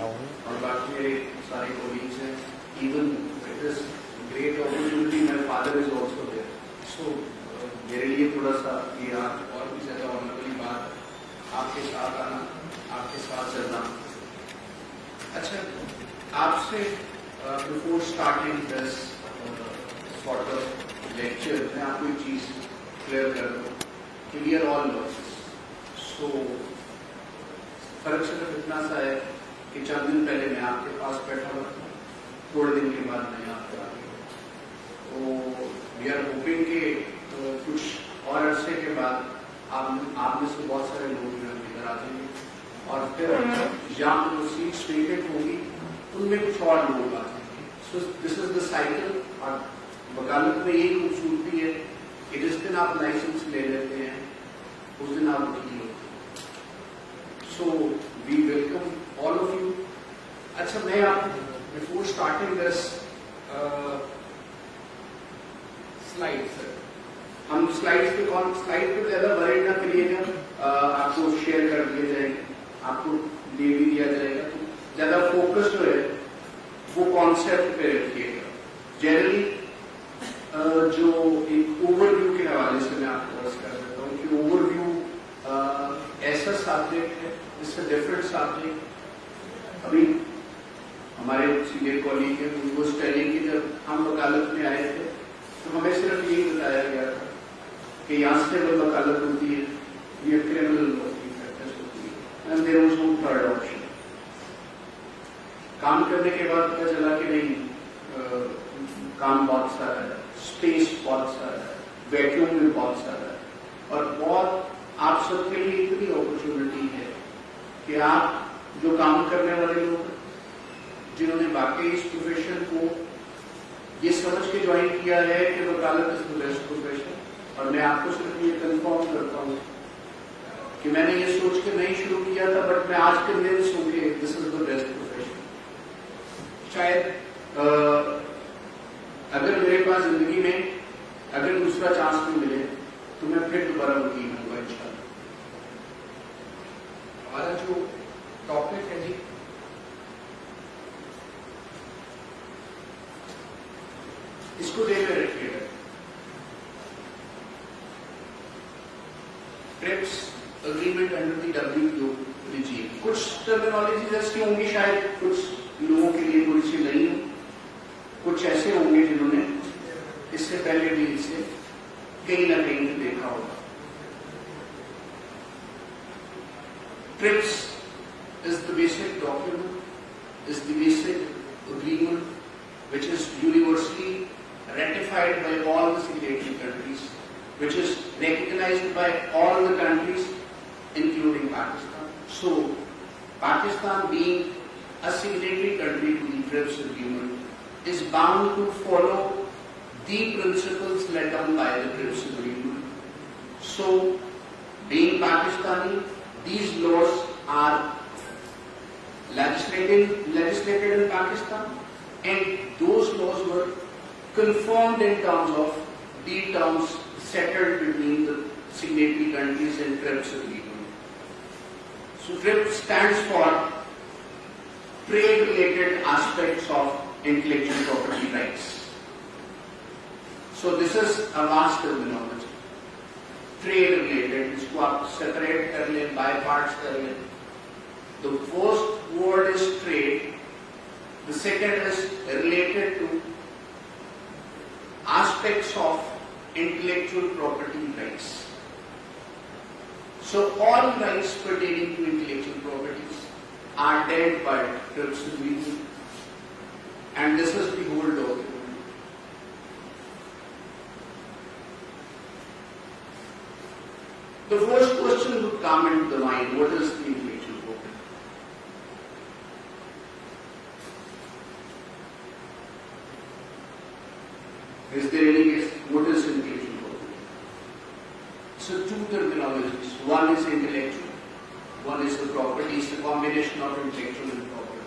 और बाकी मेरे सारे कोलीग्स हैं. Even it is great opportunity, my father is also there. So मेरे लिए थोड़ा सा ये और भी ज़्यादा ऑनरेबल बात, आपके साथ आना, आपके साथ चलना. अच्छा, आपसे before starting this sort of lecture मैं आपको एक चीज़ क्लियर कर दूँ कि वी आर ऑल लॉसेस. सो फर्क सिर्फ इतना सा है कि चंद दिन पहले मैं आपके पास बैठा हुआ था, थोड़े दिन के बाद मैं यहाँ पर आ गया. तो वी आर होपिंग कि कुछ और अरसे के बाद आप में से बहुत सारे लोग इधर आ जाएंगे और फिर जहाँ पर सीट्स वेकेंट होगी उनमें कुछ और लोग आ जाएंगे. So this is the cycle. और वकालत में यही खूबसूरती है कि जिस दिन आप लाइसेंस ले लेते हैं उस दिन आप वकील होते हैं. So we welcome all of you. अच्छा, मैं आप बिफोर स्टार्टिंग दिस स्लाइड, हम स्लाइड्स पे स्लाइड पे ज़्यादा वरीड ना करिएगा, आपको शेयर कर दिए जाएंगे, आपको दे भी दिया जाएगा. तो ज़्यादा फोकस जो है वो कॉन्सेप्ट पे रखिएगा. जनरली जो एक ओवरव्यू के हवाले से मैं आपको अर्ज कर देता हूँ कि ओवरव्यू ऐसा सब्जेक्ट है, इससे डिफरेंट सब्जेक्ट. अभी हमारे सीनियर कॉलीग हैं, उनको स्टडी की जब हम वकालत में आए थे तो हमें सिर्फ यही बताया गया था कि यहाँ से वो वकालत होती है, ये क्रिमिनल की प्रैक्टिस होती है, and there was no third option. काम करने के बाद पता चला कि नहीं, काम बहुत सारा है, स्पेस बहुत सारा है, वैक्यूम भी बहुत सारा है, और बहुत आप सबके लिए इतनी अपॉर्चुनिटी है कि आप जो काम करने वाले लोग जिन्होंने वाकई इस प्रोफेशन को ये समझ के ज्वाइन किया है कि वकालत इज द बेस्ट प्रोफेशन. और मैं आपको सिर्फ ये कंफर्म करता हूँ कि मैंने ये सोच के नहीं शुरू किया था, बट मैं आज कन्विंस हूँ कि this is the best profession. शायद अगर मेरे पास जिंदगी में अगर दूसरा चांस भी मिले तो मैं फिर दोबारा वकील होऊंगा इंशाल्लाह. हमारा जो टॉपिक है जी, इसको ध्यान में रखिएगा. Trips agreement under the WTO regime. कुछ टर्मिनोलॉजीज ऐसी होंगी शायद कुछ लोगों के लिए थोड़ी सी नई हो, कुछ ऐसे होंगे जिन्होंने इससे पहले भी इसे कहीं ना कहीं देखा होगा. Trips is the basic document, is the basic agreement which is universally ratified by all the signatory countries, which is recognized by all the countries including Pakistan. So Pakistan, being a signatory country to the TRIPS agreement, is bound to follow the principles laid down by the TRIPS agreement. So being Pakistani, these laws are legislated in Pakistan, and those laws were confirmed in terms of the terms settled between the signatory countries in TRIPS agreement. So TRIPS stands for trade-related aspects of intellectual property rights. So this is a vast terminology. Trade-related, इसको आप separate कर लें, by parts कर लें. The first word is trade. The second is related to aspects of intellectual property rights. So all rights pertaining to intellectual properties are dealt by TRIPS agreement, and this is the whole document. The first question would come into the mind: what is the intellectual property? Is there any guess? What is intellectual property? So two terminologies. One is intellectual, one is the property. It's a combination of intellectual and property.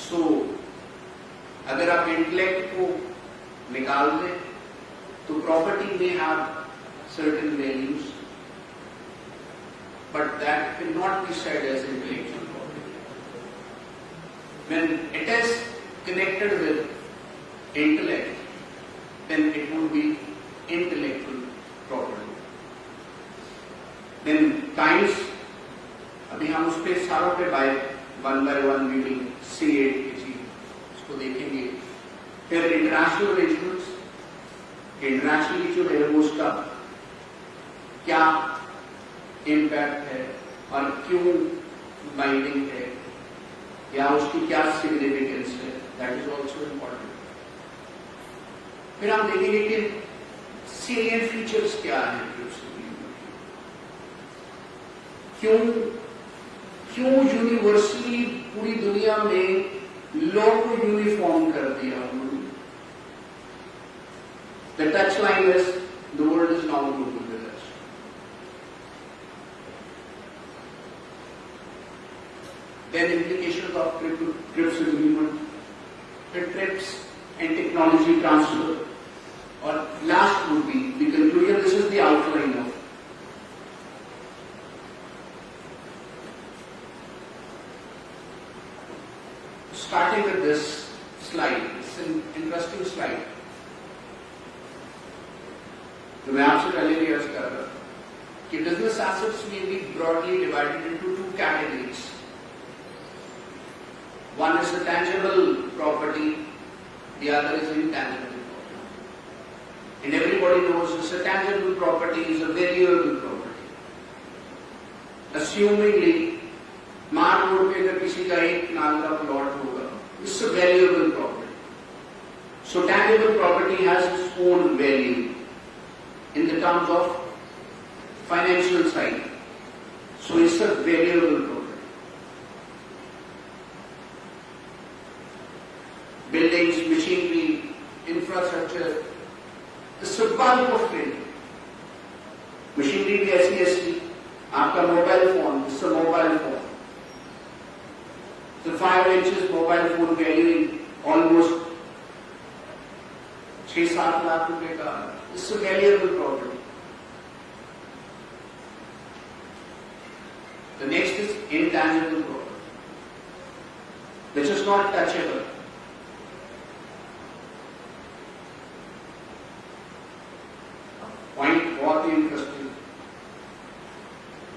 So अगर आप intellect को निकाल दें तो property में have certain values, but that cannot be said as intellectual property. When it is connected with intellect, then it would be intellectual property. Then times, अभी हम उस पे सारों पे one by one we will see it, इसको देखेंगे. फिर international arrangements, internationally जो एयरबोस का क्या इम्पैक्ट है और क्यों बाइंडिंग है या उसकी क्या सिग्निफिकेंस है, दैट इज ऑल्सो इम्पोर्टेंट. फिर हम देखेंगे कि सेलिएंट फीचर्स क्या है, क्यों यूनिवर्सली पूरी दुनिया में लॉ को यूनिफॉर्म कर दिया उन्होंने. The touchline is the world is now global village. Then implications of TRIPS agreement, the TRIPS and technology transfer. Or last would be the conclusion. This is the outline of. Starting with this slide, it's an interesting slide. तो मैं आपसे पहले भी अर्ज कर रहा कि business assets में B broadly divided into two categories. One is a tangible property, the other is intangible property. And everybody knows this, a tangible property is a valuable property. Assumingly, मान रोड पे अगर किसी का एक नाल का plot होगा, it's a valuable property. So tangible property has its own value in the terms of financial side. So it's a valuable property. Buildings, machinery, infrastructure, it's a bulk of it. Machinery भी ऐसी आपका mobile phone, it's a mobile phone. The 5 inches mobile phone valuing almost 6-7 lakh रुपए का. It's a valuable property. The next is intangible property, which is not touchable. Point बहुत ही interesting,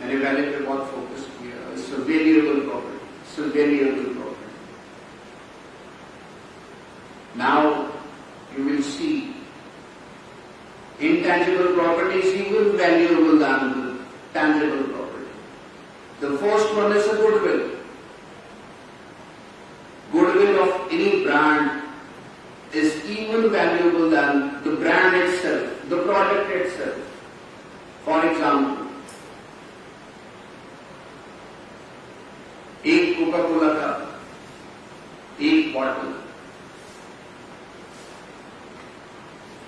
मैंने पहले पे बहुत फोकस किया. It's a valuable property. It's a valuable property. Now you will see intangible property is even valuable than the tangible property. The first one is a goodwill. Goodwill of any brand is even valuable than the brand itself, the product itself. For example, एक Coca Cola का एक bottle,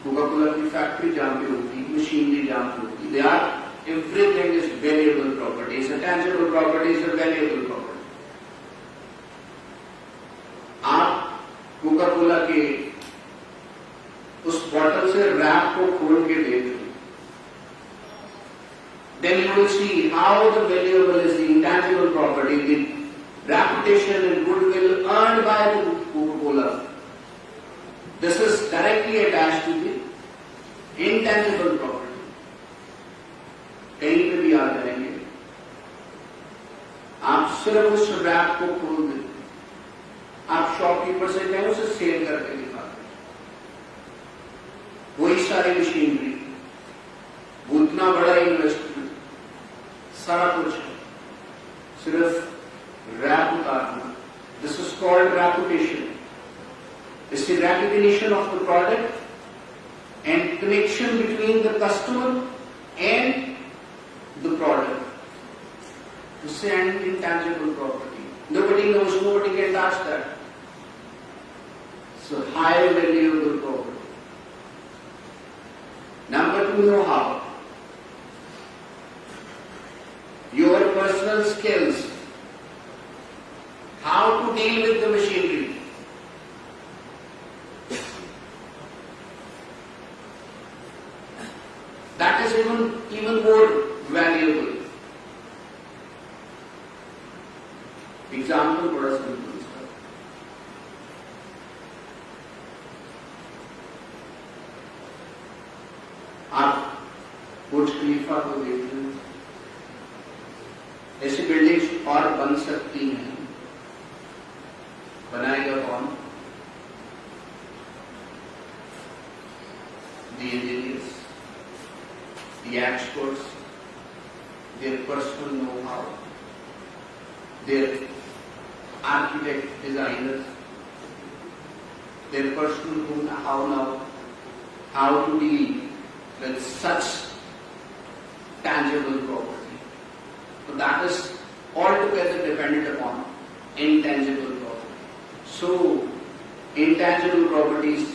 Coca Cola की factory जहां पे होती, machinery जहां पे होती, they are, everything is valuable property. It's a tangible property, it's a valuable property. आप कोका कोला के उस बॉटल से रैप को खोल के देख, then you will see how the valuable is the intangible property, the reputation and goodwill earned by the Coca-Cola. This is directly attached to the intangible property. कहीं पे भी आ जाएंगे, आप सिर्फ उस रैप को खोल दें, आप शॉपकीपर से कहें उसे सेल करके दिखा दें. वही सारी मशीनरी, उतना बड़ा इन्वेस्टमेंट, सारा कुछ सिर्फ रैप उतारना. This is called reputation. It's the recognition of the product and connection between the customer and the product. It's an intangible property. Nobody knows, nobody can touch that. It's a high valuable property. Number 2, know-how. Your personal skills, how to deal with the machinery. That is even more valuable. Example बड़ा simple है. शरीफा को देख लें, ऐसी buildings और बन सकती हैं, बनाएगा कौन? The engineers, the experts, their personal know-how, their architect designers, their personal know-how now, how to deal with such tangible property. So that is altogether dependent upon intangible property. So intangible properties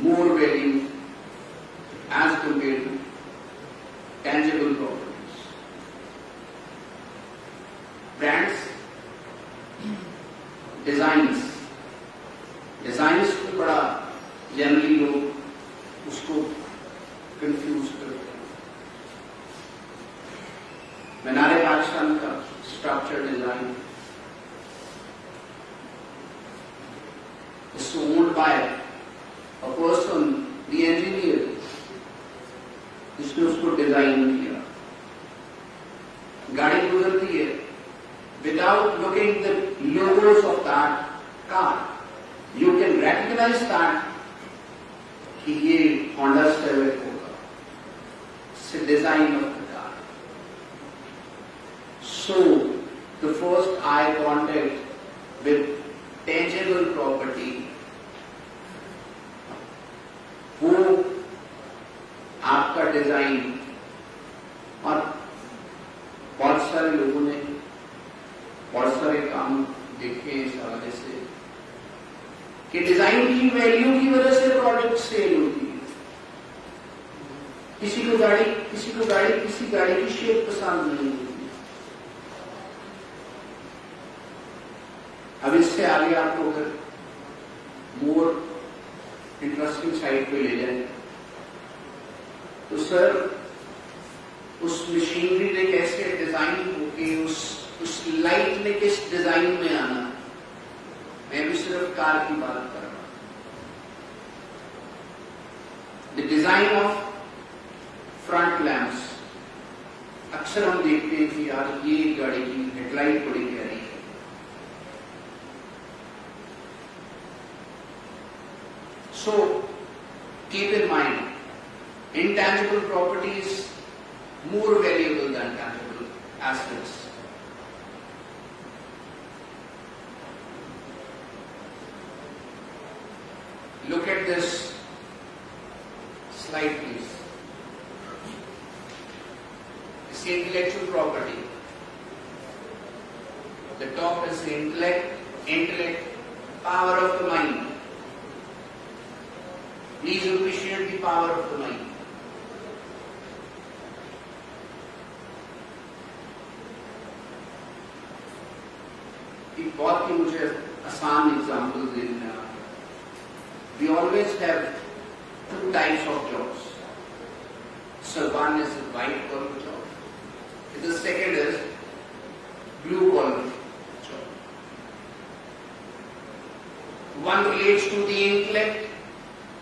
more value as compared to tangible properties. Brands, designs को बड़ा generally लोग उसको confuse करते हैं. मीनारे पाकिस्तान का structure design is owned by a person, the engineer, जिसने उसको डिजाइन किया. गाड़ी गुजरती है, without looking the logos of that car, you can recognize that कि ये Honda Civic होगा. It's the design of the car. So the first eye contact with tangible property, वो आपका डिजाइन. और बहुत सारे लोगों ने बहुत सारे काम देखे इस हवाले से कि डिजाइन की वैल्यू की वजह से प्रोडक्ट सेल होती है. किसी गाड़ी की शेप पसंद नहीं होती. अब इससे आगे आपको अगर मोर इंटरेस्टिंग साइड पे ले जाए तो सर उस मशीनरी ने कैसे डिजाइन होके उस लाइट ने किस डिजाइन में आना. मैं भी सिर्फ कार की बात कर रहा हूं. The design of front lamps, अक्सर हम देखते हैं कि यार ये गाड़ी की हेडलाइट बड़ी प्यारी है. So keep in mind, intangible properties more valuable than tangible assets. Look at this slide, please. It's intellectual property. The top is intellect, power of the mind. Please appreciate the power of the mind. एक बहुत ही मुझे आसान example देना है. We always have two types of jobs. So one is white collar job. The second is blue collar job. One relates to the intellect,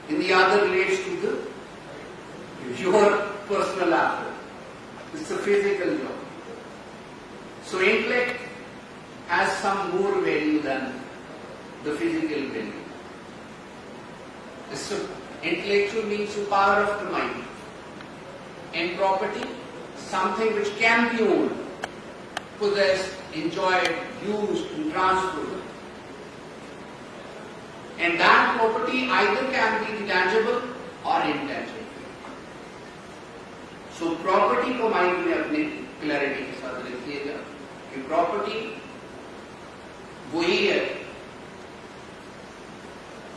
and the other relates to your personal effort. It's a physical job. So intellect has some more value than the physical value. So intellectual means the power of the mind. And property, something which can be owned, possessed, enjoyed, used, and transferred. And that property either can be tangible or intangible. So property को mind में अपने clarity के साथ रखिएगा कि property वही है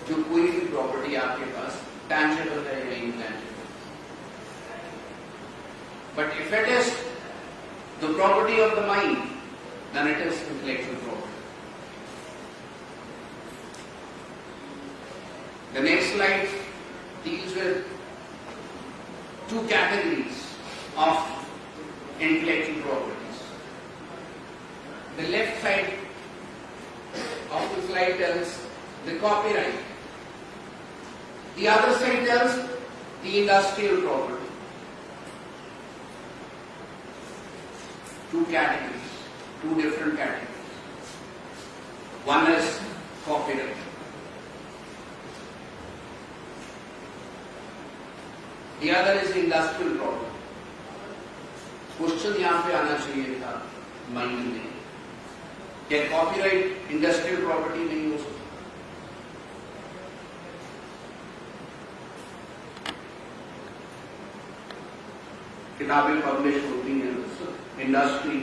जो कोई भी प्रॉपर्टी आपके पास tangible है या intangible. But if it is the property of the mind, then it is intellectual property. The next slide deals with two categories of intellectual properties. The left side of the slide tells the copyright. The other side tells the industrial property. two categories, two different categories. One is copyright. The other is industrial property. Question यहाँ पे आना चाहिए था mind में, क्या copyright industrial property नहीं हो सकती? किताबें पब्लिश होती हैं इंडस्ट्री,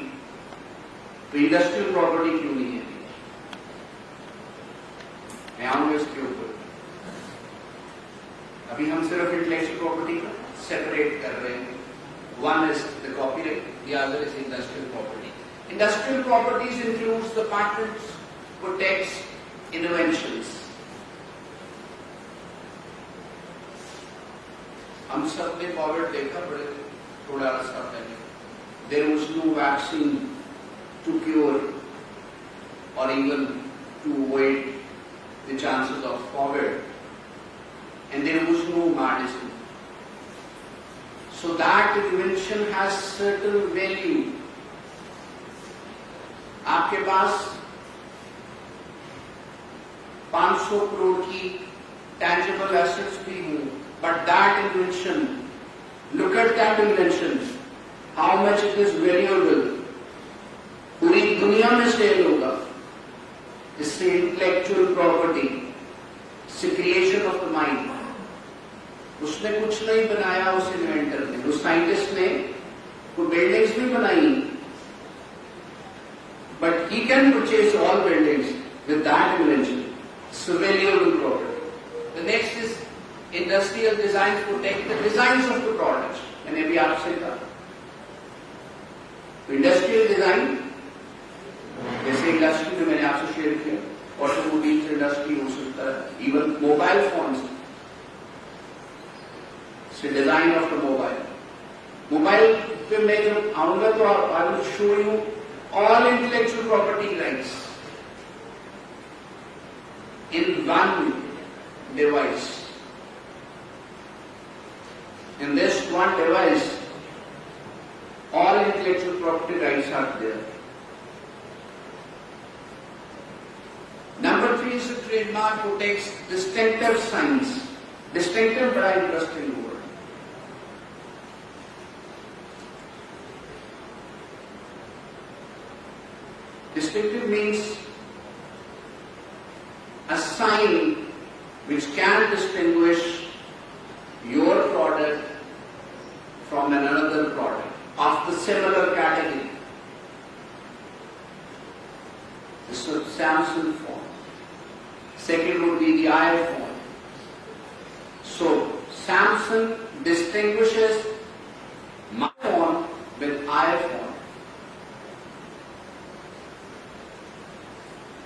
तो इंडस्ट्रियल प्रॉपर्टी क्यों नहीं है? मैं आऊंगा इसके ऊपर। अभी हम सिर्फ इंटेलेक्चुअल प्रॉपर्टी का सेपरेट कर रहे हैं। One is the copyright, the other is industrial property. Industrial properties includes the patents, protects inventions. हम सब ने कोविड देखा बड़े थोड़ा सा पहले. There was no vaccine to cure or even to avoid the chances of COVID, and there was no medicine. So that invention has certain value. आपके पास 500 करोड़ की tangible assets भी हो, but that invention, look at that invention, how much it is valuable, पूरी दुनिया में cell होगा. इससे intellectual property, इससे creation of the mind. उसने कुछ नहीं बनाया उस इन्वेंटर ने, उस साइंटिस्ट ने कोई बिल्डिंग्स भी बनाई, but he can purchase all buildings with that invention. So valuable property. The next is industrial design, protect the designs of the products. मैंने भी आपसे कहा तो इंडस्ट्रियल डिजाइन, जैसे इंडस्ट्री में मैंने आपसे शेयर किया, ऑटोमोबाइल इंडस्ट्री हो सकता है, even mobile phones, design of the mobile. Mobile पे मैं जब आऊंगा तो I will show you all intellectual property rights in one device. In this one device, all intellectual property rights are there. Number 3 is a trademark protects distinctive signs. Distinctive बड़ा interesting word. Distinctive means a sign which can distinguish your product from another product of the similar category. This is Samsung phone. Second would be the iPhone. So Samsung distinguishes my phone with iPhone.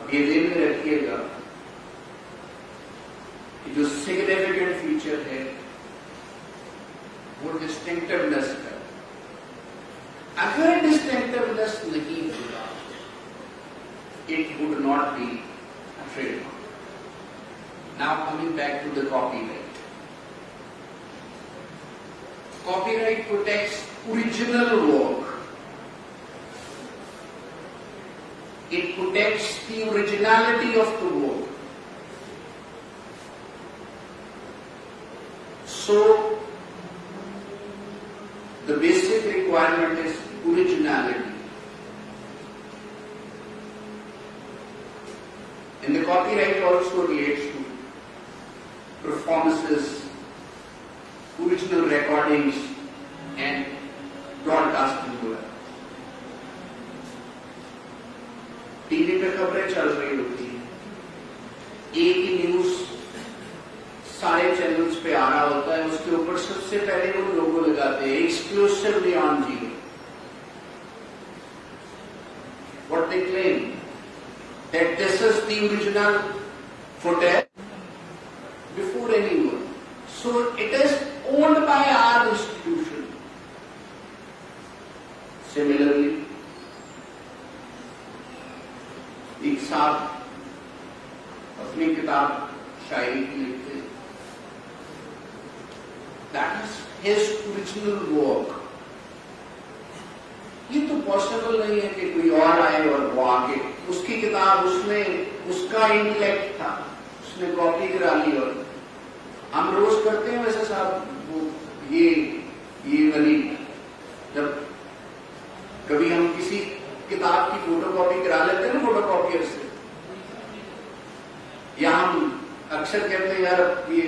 अब ये ध्यान में रखिएगा कि जो significant feature है वो distinctiveness है. अगर डिस्टिंक्टिवनेस नहीं होगा, it would not be a trademark. Now coming back to the copyright. Copyright protects original work. It protects the originality of the work. So, the basic requirement is originality. And the copyright also relates to performances, original recordings, and broadcasting work. TV पे खबरें चल रही होती हैं, एक ही news सारे channels पे आ रहा होता है, उसके ऊपर सबसे पहले वो लोगो लगाते हैं exclusively on Geo. What they claim that this is the original footage before anyone. So it is owned by our institution. Similarly एक साथ अपनी किताब शायरी की लिखते, that is his original work. ये तो पॉसिबल नहीं है कि कोई और आए और वो आके उसकी किताब उसने उसका इंटेलेक्ट था, उसने कॉपी करा ली। और हम रोज करते हैं वैसे साहब, वो ये वाली, जब कभी हम किसी किताब की फोटो कॉपी करा लेते हैं ना फोटोकॉपियर से, या हम अक्सर कहते हैं यार ये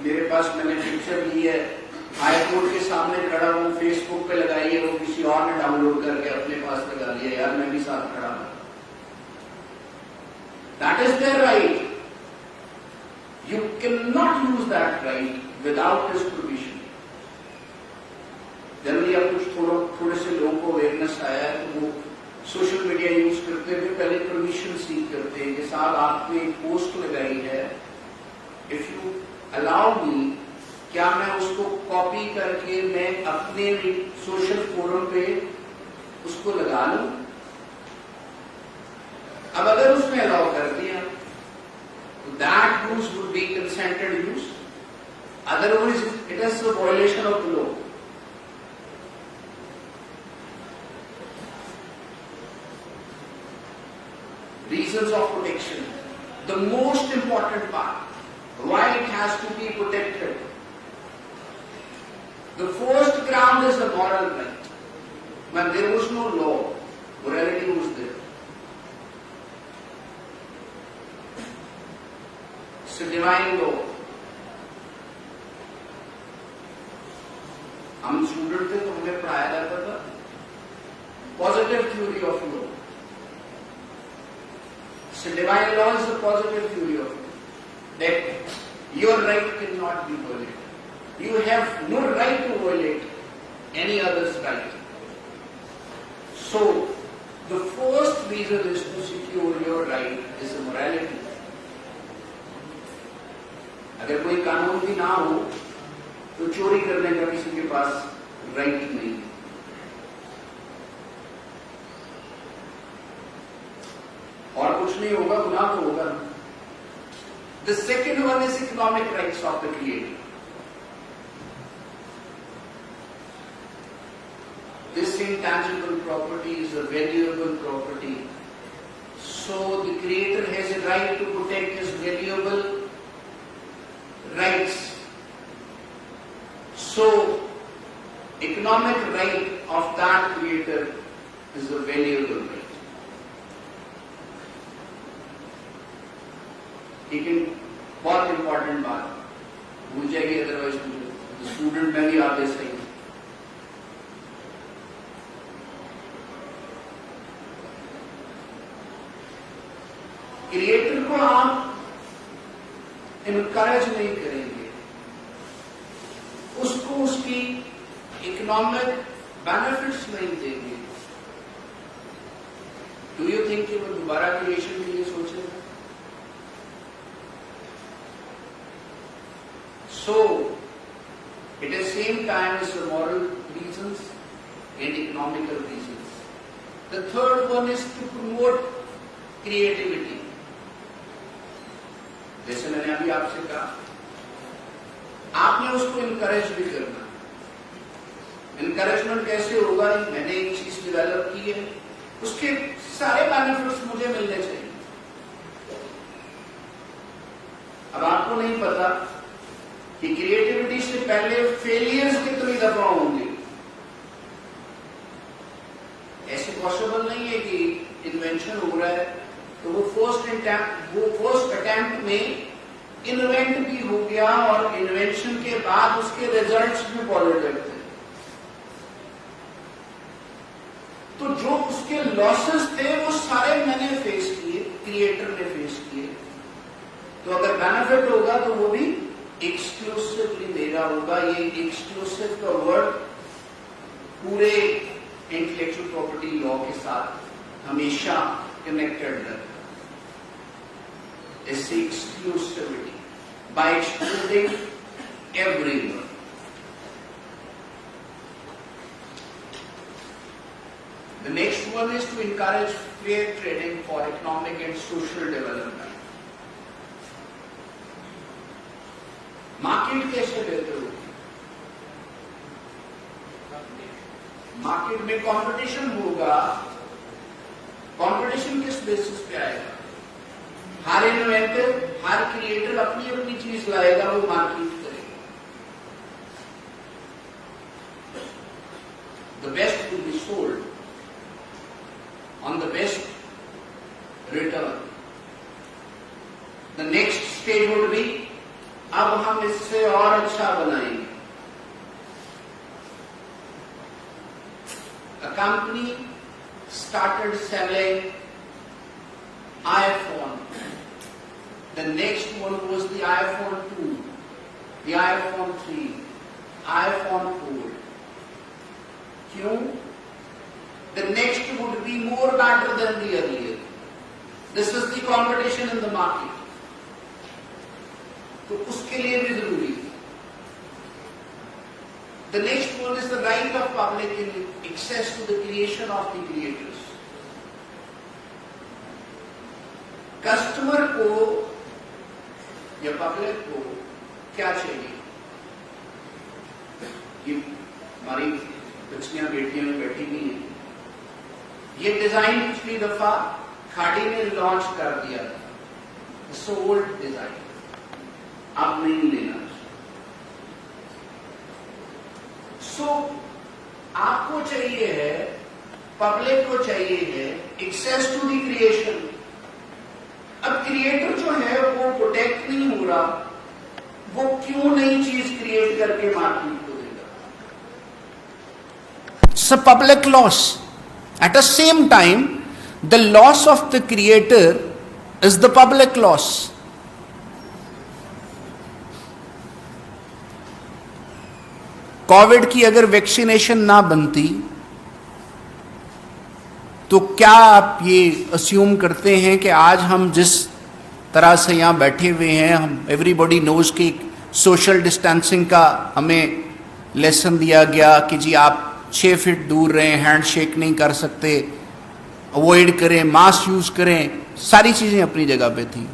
मेरे पास मैंने पिक्चर ली है, हाई कोर्ट के सामने खड़ा हूं, फेसबुक पे लगाई है, वो किसी और ने डाउनलोड करके अपने पास लगा लिया, यार मैं भी साथ खड़ा हूं। That is their right, you can not use that right without his permission. Generally अब कुछ थोड़े से लोगों को अवेयरनेस आया है, तो वो सोशल मीडिया यूज करते हुए पहले परमिशन सीख करते हैं कि साहब आपने एक पोस्ट लगाई है, इफ यू अलाउ मी, क्या मैं उसको कॉपी करके मैं अपने सोशल फोरम पे उसको लगा लूं? अब अगर उसने अलाउ कर दिया तो that use would be consented use, otherwise it is a violation of the law. Reasons of protection. The most important part, why it has to be protected. The first ground is the moral right. When there was no law, morality was there. It's a divine law. हम student थे तो हमें पढ़ाया जाता था positive theory of law. So divine law is the positive theory of it, that your right cannot be violated. You have no right to violate any other's right. So the first reason is to secure your right is the morality. अगर कोई कानून भी ना हो तो चोरी करने का किसी के पास राइट नहीं है। और कुछ नहीं होगा, गुनाह तो होगा। The second one is economic rights of the creator. This intangible property is a valuable property. So the creator has a right to protect his valuable rights. So economic right of that creator is a valuable right. लेकिन बहुत important बात भूल जाएगी, otherwise मुझे student में भी आते सही। क्रिएटर को आप इनकरेज नहीं करेंगे, उसको उसकी इकोनॉमिक बेनिफिट्स नहीं देंगे, डू यू थिंक कि वो दोबारा क्रिएशन के लिए सोचेगा? So, at the same time as the moral reasons and economical reasons. The third one is to promote creativity. जैसे मैंने अभी आपसे कहा, आपने उसको इनकरेज भी करना। इनकरेजमेंट कैसे होगा? मैंने एक चीज डेवलप की है, उसके सारे बेनिफिट्स मुझे मिलने चाहिए। अब आपको नहीं पता कि क्रिएटिविटी से पहले फेलियर्स कितनी दफा होंगे। ऐसे पॉसिबल नहीं है कि इन्वेंशन हो रहा है तो वो फर्स्ट अटेम्प्ट में इन्वेंट भी हो गया और इन्वेंशन के बाद उसके रिजल्ट्स भी पॉजिटिव थे। तो जो उसके लॉसेस थे वो सारे मैंने फेस किए, क्रिएटर ने फेस किए। तो अगर बेनिफिट होगा तो वो भी एक्सक्लूसिवली मेरा होगा। ये एक्सक्लूसिव का वर्ड पूरे इंटेलेक्चुअल प्रॉपर्टी लॉ के साथ हमेशा कनेक्टेड है। इससे exclusivity by excluding everyone. The next one is to encourage fair trading for economic and social development. Market कैसे बेहतर होगी? मार्केट में कंपटीशन होगा, कंपटीशन किस बेसिस पे आएगा? हर इन्वेंटर, हर क्रिएटर अपनी अपनी चीज लाएगा, वो मार्केट करेगा। The best will be sold on the best return. The next stage would be, अब हम इससे और अच्छा बनाएंगे। A company started selling iPhone. The next one was the iPhone 2, the iPhone 3, iPhone 4. क्यों? The next would be more better than the earlier. This is the competition in the market. तो उसके लिए भी जरूरी है। The next one is the right of public in access to the creation of the creators. Customer को या public को क्या चाहिए? ये हमारी बच्चियां बेटियां बैठी हुई हैं, ये डिजाइन पिछली दफा खाड़ी ने लॉन्च कर दिया था, सोल्ड डिजाइन, अब नहीं लेना। आपको चाहिए है, पब्लिक को चाहिए है एक्सेस टू द क्रिएशन। अब क्रिएटर जो है वो प्रोटेक्ट नहीं हो रहा, वो क्यों नई चीज क्रिएट करके मार्केट को देगा? It's a public loss. Eight the same time the loss of the creator is the public loss. Covid की अगर वैक्सीनेशन ना बनती तो क्या आप ये अस्यूम करते हैं कि आज हम जिस तरह से यहाँ बैठे हुए हैं, हम एवरीबॉडी नोज कि सोशल डिस्टेंसिंग का हमें लेसन दिया गया कि जी आप 6 फीट दूर रहें, हैंड शेक नहीं कर सकते, अवॉइड करें, मास्क यूज करें, सारी चीज़ें अपनी जगह पे थी।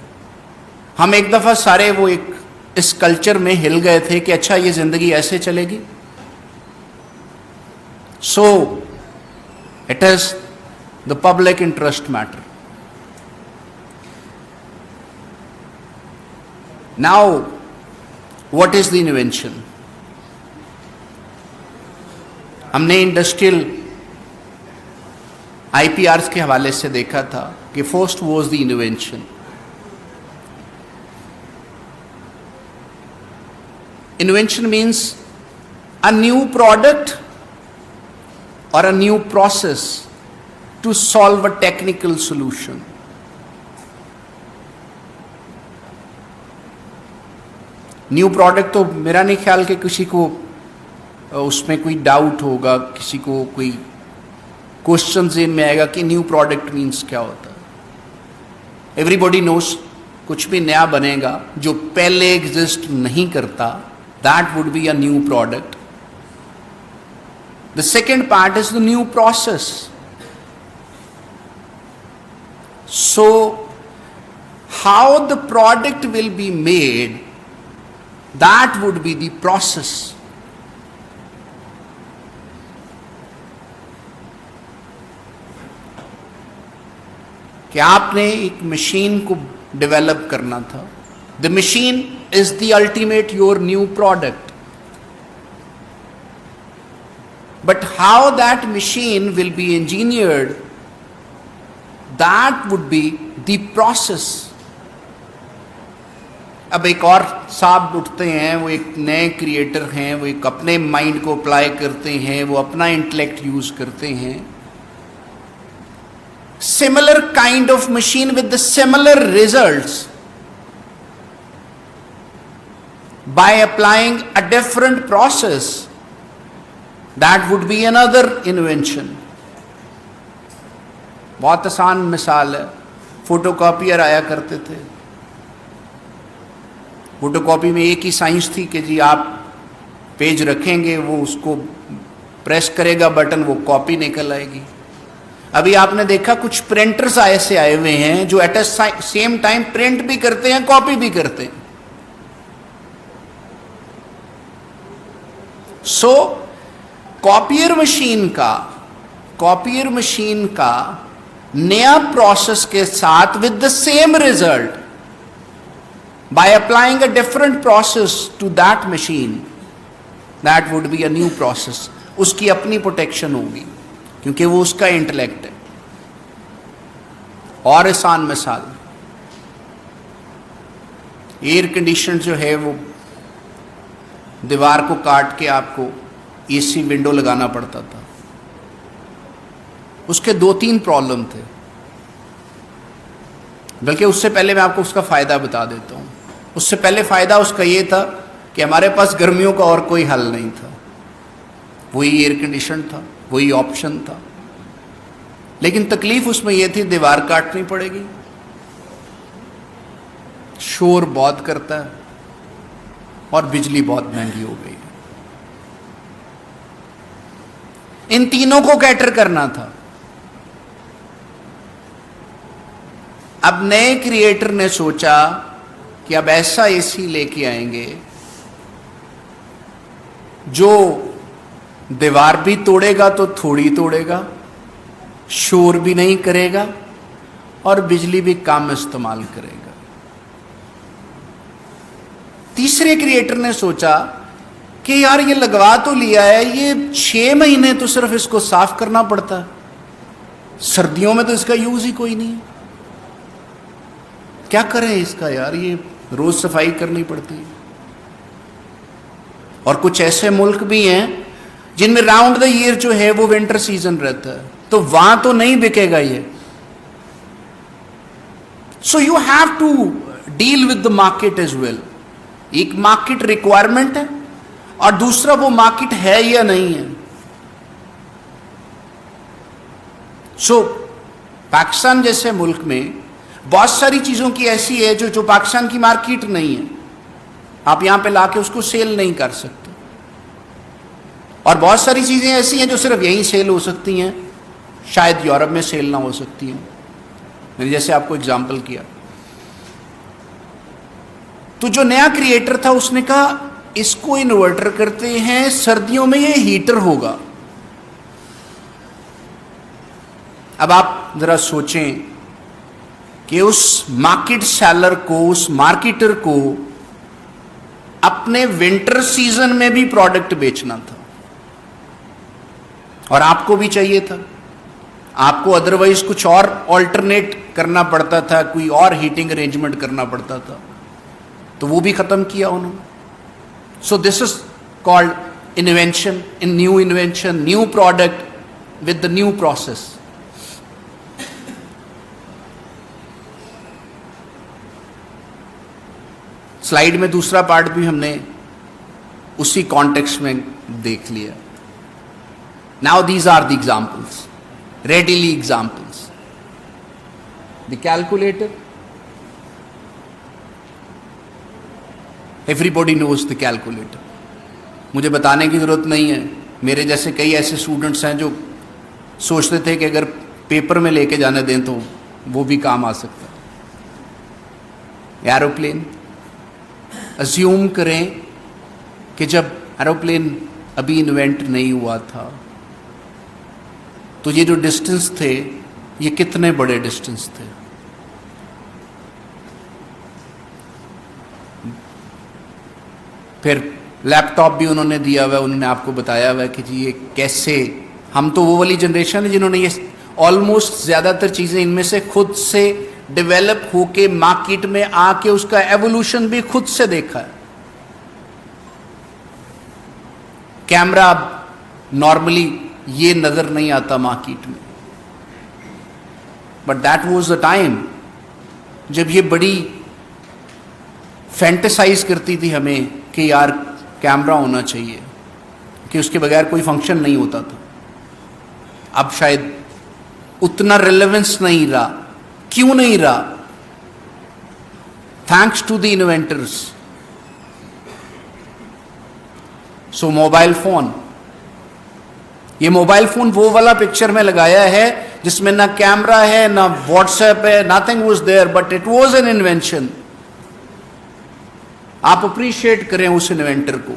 हम एक दफ़ा सारे वो एक इस कल्चर में हिल गए थे कि अच्छा ये ज़िंदगी ऐसे चलेगी। So, it is the public interest matter. Now, what is the invention? हमने इंडस्ट्रियल IPRs के हवाले से देखा था कि first was the invention. Invention means a new product or a new process to solve a technical solution. New product तो मेरा नहीं ख्याल कि किसी को उसमें कोई डाउट होगा, किसी को कोई क्वेश्चन ज़हन में आएगा कि न्यू प्रोडक्ट मीन्स क्या होता है। एवरीबॉडी नोस कुछ भी नया बनेगा जो पहले एग्जिस्ट नहीं करता, that would be a new product. The second part is the new process. So, how the product will be made, that would be the process. कि आपने एक मशीन को डेवलप करना था। The machine is the ultimate your new product. But how that machine will be engineered, that would be the process. अब एक और साहब उठते हैं, वो एक नए क्रिएटर हैं, वो एक अपने माइंड को अप्लाई करते हैं, वो अपना इंटेलेक्ट यूज करते हैं। Similar kind of machine with the similar results, by applying a different process, that would be another invention. बहुत आसान मिसाल है, फोटोकॉपियर आया करते थे। फोटोकॉपी में एक ही साइंस थी कि जी आप पेज रखेंगे, वो उसको प्रेस करेगा बटन, वो कॉपी निकल आएगी। अभी आपने देखा कुछ प्रिंटर्स ऐसे आए हुए हैं जो एट सेम टाइम प्रिंट भी करते हैं, कॉपी भी करते हैं। So, कॉपियर मशीन का नया प्रोसेस के साथ with the same result, by applying a different process to that machine, that would be a new process. उसकी अपनी प्रोटेक्शन होगी क्योंकि वो उसका इंटेलेक्ट है। और आसान मिसाल, एयर कंडीशन जो है वो दीवार को काट के आपको एसी विंडो लगाना पड़ता था। उसके 2-3 प्रॉब्लम थे, बल्कि उससे पहले मैं आपको उसका फायदा बता देता हूं। उससे पहले फायदा उसका ये था कि हमारे पास गर्मियों का और कोई हल नहीं था, वही एयर कंडीशन था, वही ऑप्शन था। लेकिन तकलीफ उसमें यह थी दीवार काटनी पड़ेगी, शोर बहुत करता है और बिजली बहुत महंगी हो गई है। इन तीनों को कैटर करना था। अब नए क्रिएटर ने सोचा कि अब ऐसा एसी लेके आएंगे जो दीवार भी तोड़ेगा तो थोड़ी तोड़ेगा, शोर भी नहीं करेगा और बिजली भी कम इस्तेमाल करेगा। तीसरे क्रिएटर ने सोचा कि यार ये लगवा तो लिया है, ये 6 महीने तो सिर्फ इसको साफ करना पड़ता है, सर्दियों में तो इसका यूज ही कोई नहीं है, क्या करें इसका यार, ये रोज सफाई करनी पड़ती है। और कुछ ऐसे मुल्क भी हैं जिनमें राउंड द ईयर जो है वो विंटर सीजन रहता है, तो वहां तो नहीं बिकेगा ये। So you have to deal with the market as well. एक मार्केट रिक्वायरमेंट है और दूसरा वो मार्केट है या नहीं है। सो पाकिस्तान जैसे मुल्क में बहुत सारी चीजों की ऐसी है जो पाकिस्तान की मार्केट नहीं है, आप यहां पे लाके उसको सेल नहीं कर सकते। और बहुत सारी चीजें ऐसी हैं जो सिर्फ यहीं सेल हो सकती हैं, शायद यूरोप में सेल ना हो सकती हैं। मैंने जैसे आपको एग्जांपल किया। तो जो नया क्रिएटर था उसने कहा इसको इन्वर्टर करते हैं, सर्दियों में ये हीटर होगा। अब आप जरा सोचें कि उस मार्केट सेलर को, उस मार्केटर को अपने विंटर सीजन में भी प्रोडक्ट बेचना था और आपको भी चाहिए था। आपको अदरवाइज कुछ और ऑल्टरनेट करना पड़ता था, कोई और हीटिंग अरेंजमेंट करना पड़ता था, तो वो भी खत्म किया उन्होंने। So this is called invention, new invention, new product with the new process. Slide में दूसरा पार्ट भी हमने उसी कॉन्टेक्स्ट में देख लिया। Now these are the examples, readily examples. The calculator, everybody knows the calculator. मुझे बताने की जरूरत नहीं है, मेरे जैसे कई ऐसे स्टूडेंट्स हैं जो सोचते थे कि अगर पेपर में लेके जाने दें तो वो भी काम आ सकता है। एरोप्लेन, अज्यूम करें कि जब एरोप्लेन अभी इन्वेंट नहीं हुआ था तो ये जो डिस्टेंस थे ये कितने बड़े डिस्टेंस थे। फिर लैपटॉप भी उन्होंने दिया हुआ है, उन्होंने आपको बताया हुआ है कि जी ये कैसे, हम तो वो वाली जनरेशन है जिन्होंने ये ऑलमोस्ट ज़्यादातर चीज़ें इनमें से खुद से डेवलप होके मार्केट में आके उसका एवोल्यूशन भी खुद से देखा है। कैमरा नॉर्मली ये नजर नहीं आता मार्केट में, but that was the time जब ये बड़ी फैंटेसाइज करती थी हमें कि यार कैमरा होना चाहिए, कि उसके बगैर कोई फंक्शन नहीं होता था। अब शायद उतना रिलेवेंस नहीं रहा। क्यों नहीं रहा? Thanks to the inventors. So mobile phone, ये मोबाइल फोन वो वाला पिक्चर में लगाया है जिसमें ना कैमरा है ना व्हाट्सएप है, nothing was there, but it was an invention. आप अप्रिशिएट करें उस इन्वेंटर को।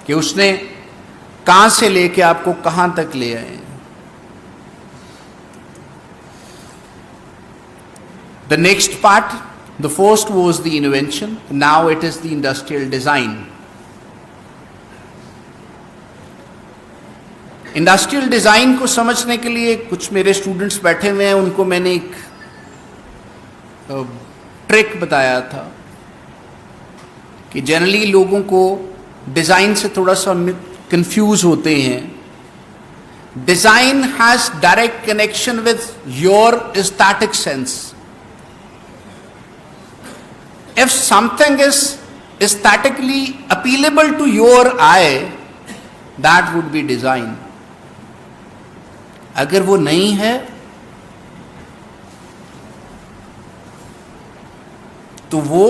कि उसने कहां से लेके आपको कहां तक ले आए। The next part, the first was the invention, now it is the industrial design. Industrial design को समझने के लिए कुछ मेरे स्टूडेंट्स बैठे हुए हैं, उनको मैंने एक ट्रिक बताया था कि जनरली लोगों को डिजाइन से थोड़ा सा कंफ्यूज होते हैं। Design has direct connection with your aesthetic sense. If something is aesthetically appealable to your eye, that would be design. अगर वो नहीं है तो वो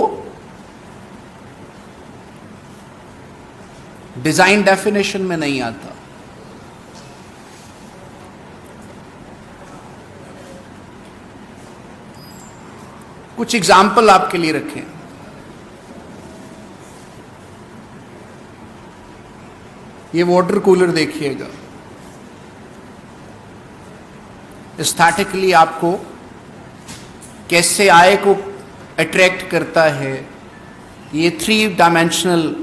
डिजाइन डेफिनेशन में नहीं आता। कुछ एग्जाम्पल आपके लिए रखें। ये वाटर कूलर देखिएगा, एस्थेटिकली आपको कैसे आय को अट्रैक्ट करता है। ये 3 डायमेंशनल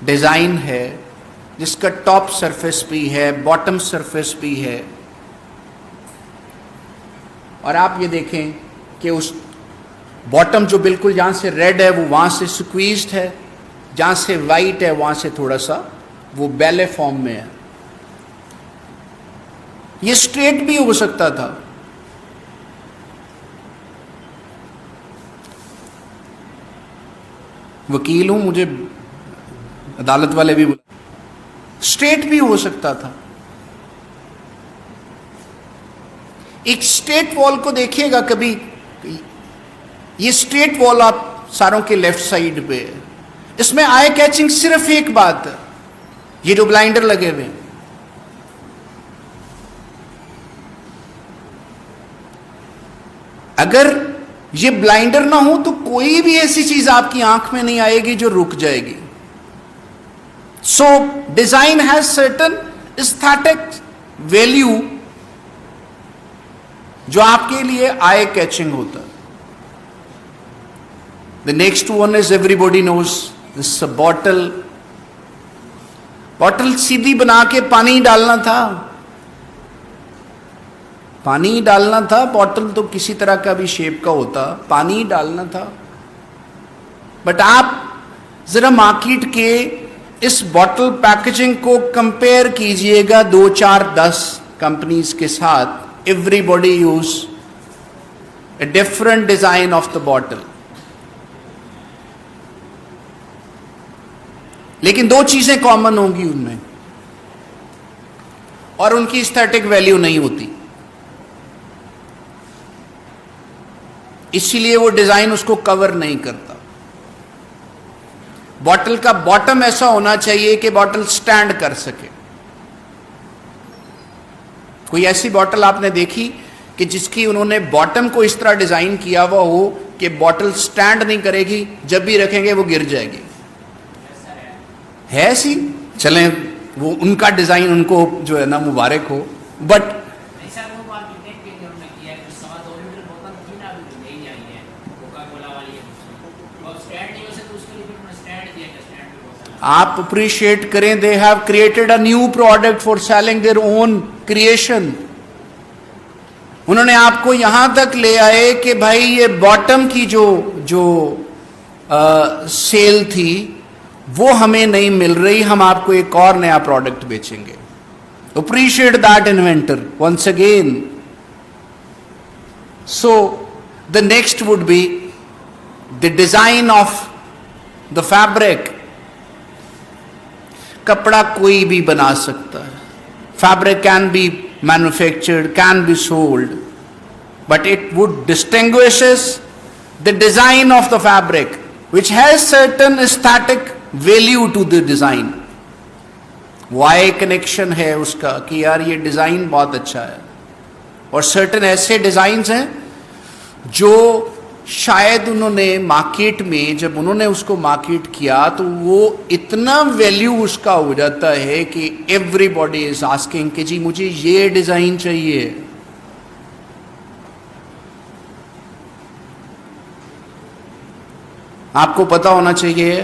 डिजाइन है जिसका टॉप सरफेस भी है, बॉटम सरफेस भी है। और आप ये देखें कि उस बॉटम जो बिल्कुल जहां से रेड है वो वहां से स्क्वीज्ड है, जहां से वाइट है वहां से थोड़ा सा वो बैले फॉर्म में है। ये स्ट्रेट भी हो सकता था। वकील हूं, मुझे अदालत वाले भी बोला स्ट्रेट भी हो सकता था। एक स्ट्रेट वॉल को देखिएगा कभी, ये स्ट्रेट वॉल आप सारों के लेफ्ट साइड पे है, इसमें आई कैचिंग सिर्फ एक बात है, ये जो ब्लाइंडर लगे हुए हैं। अगर ये ब्लाइंडर ना हो तो कोई भी ऐसी चीज आपकी आंख में नहीं आएगी जो रुक जाएगी। So design has certain aesthetic value जो आपके लिए आई कैचिंग होता है। The next one is everybody knows this bottle. Bottle सीधी बना के पानी डालना था, पानी डालना था। बॉटल तो किसी तरह का भी शेप का होता, पानी डालना था। बट आप जरा मार्केट के इस बॉटल पैकेजिंग को कंपेयर कीजिएगा 2, 4, 10 कंपनीज के साथ। Everybody use a different design of the bottle. लेकिन दो चीजें कॉमन होंगी उनमें और उनकी एस्थेटिक वैल्यू नहीं होती, इसीलिए वो डिजाइन उसको कवर नहीं करता। बॉटल का बॉटम ऐसा होना चाहिए कि बॉटल स्टैंड कर सके। कोई ऐसी बॉटल आपने देखी कि जिसकी उन्होंने बॉटम को इस तरह डिजाइन किया हुआ हो कि बॉटल स्टैंड नहीं करेगी, जब भी रखेंगे वो गिर जाएगी? है ऐसी? चलें वो उनका डिजाइन उनको जो है ना मुबारक हो, बट आप अप्रिशिएट करें, they have created a new product for selling their own creation. उन्होंने आपको यहां तक ले आए कि भाई ये बॉटम की जो सेल थी वो हमें नहीं मिल रही, हम आपको एक और नया प्रोडक्ट बेचेंगे। Appreciate that inventor once again. So the next would be the design of the fabric. कपड़ा कोई भी बना सकता है, fabric can be manufactured, can be sold, but it would distinguishes the design of the fabric which has certain aesthetic value to the design। why connection है उसका कि यार ये डिजाइन बहुत अच्छा है। और certain ऐसे डिजाइन्स हैं जो शायद उन्होंने मार्केट में जब उन्होंने उसको मार्केट किया तो वो इतना वैल्यू उसका हो जाता है कि एवरीबॉडी इज आस्किंग कि जी मुझे ये डिजाइन चाहिए। आपको पता होना चाहिए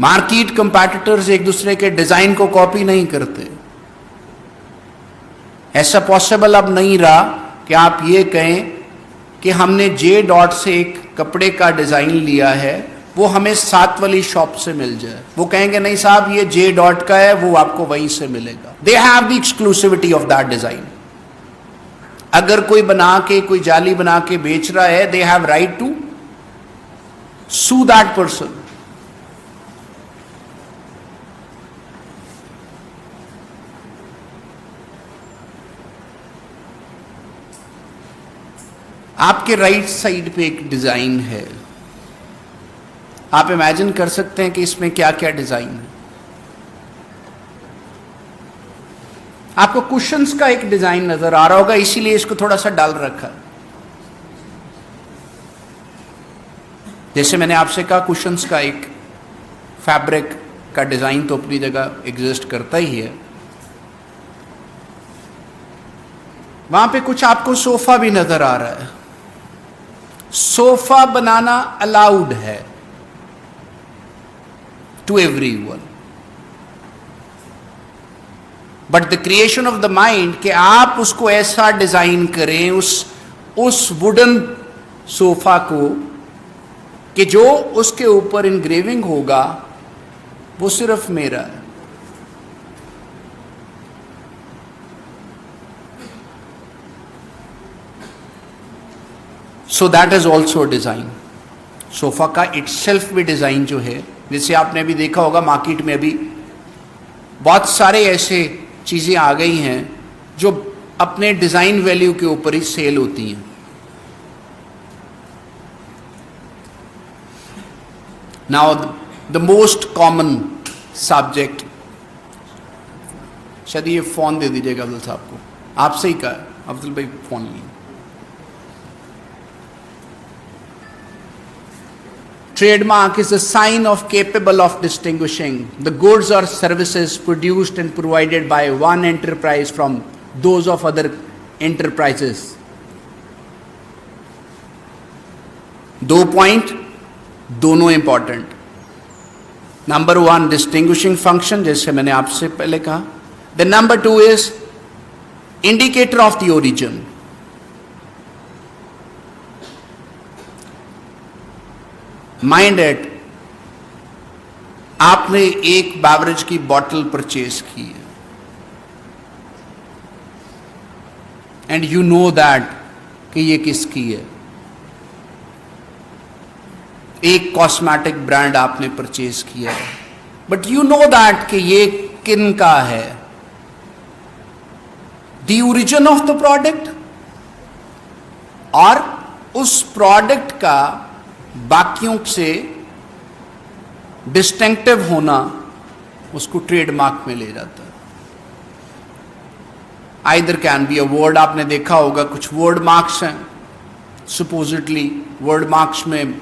मार्केट कंपैटिटर्स एक दूसरे के डिजाइन को कॉपी नहीं करते। ऐसा पॉसिबल अब नहीं रहा कि आप ये कहें कि हमने जे डॉट से एक कपड़े का डिजाइन लिया है, वो हमें साथ वाली शॉप से मिल जाए। वो कहेंगे नहीं साहब ये जे डॉट का है, वो आपको वहीं से मिलेगा। They have the exclusivity of that design. अगर कोई बना के कोई जाली बना के बेच रहा है, they have right to sue that person. आपके राइट साइड पे एक डिजाइन है, आप इमेजिन कर सकते हैं कि इसमें क्या क्या डिजाइन है। आपको कुशन्स का एक डिजाइन नजर आ रहा होगा, इसीलिए इसको थोड़ा सा डाल रखा है। जैसे मैंने आपसे कहा कुशन्स का एक फैब्रिक का डिजाइन तो अपनी जगह एग्जिस्ट करता ही है। वहां पे कुछ आपको सोफा भी नजर आ रहा है। सोफा बनाना अलाउड है to everyone, but the creation of the mind कि आप उसको ऐसा डिजाइन करें उस वुडन सोफा को कि जो उसके ऊपर इनग्रेविंग होगा वो सिर्फ मेरा है। सो that is also design. Sofa का इटसेल्फ भी डिजाइन जो है, जैसे आपने अभी देखा होगा मार्केट में अभी बहुत सारे ऐसे चीजें आ गई हैं जो अपने डिजाइन वैल्यू के ऊपर ही सेल होती हैं। Now the most common subject, शायद ये फोन दे दीजिएगा अब्दुल साहब को, आपसे ही कहा अब्दुल भाई फोन लिए। Trademark is a sign of capable of distinguishing the goods or services produced and provided by one enterprise from those of other enterprises. 2 point दोनों इंपॉर्टेंट। नंबर 1 डिस्टिंग्विशिंग फंक्शन, जैसे मैंने आपसे पहले कहा। The number 2 is indicator of the origin. Mind it, आपने एक beverage की bottle purchase की है एंड यू नो दैट कि ये किसकी है। एक कॉस्मेटिक ब्रांड आपने परचेज किया है, बट यू नो दैट कि ये किन का है। The origin of the product और उस प्रोडक्ट का बाकियों से डिस्टिंक्टिव होना उसको ट्रेडमार्क में ले जाता है। Either can be a word, आपने देखा होगा कुछ वर्ड मार्क्स हैं, सुपोजिटली वर्ड मार्क्स में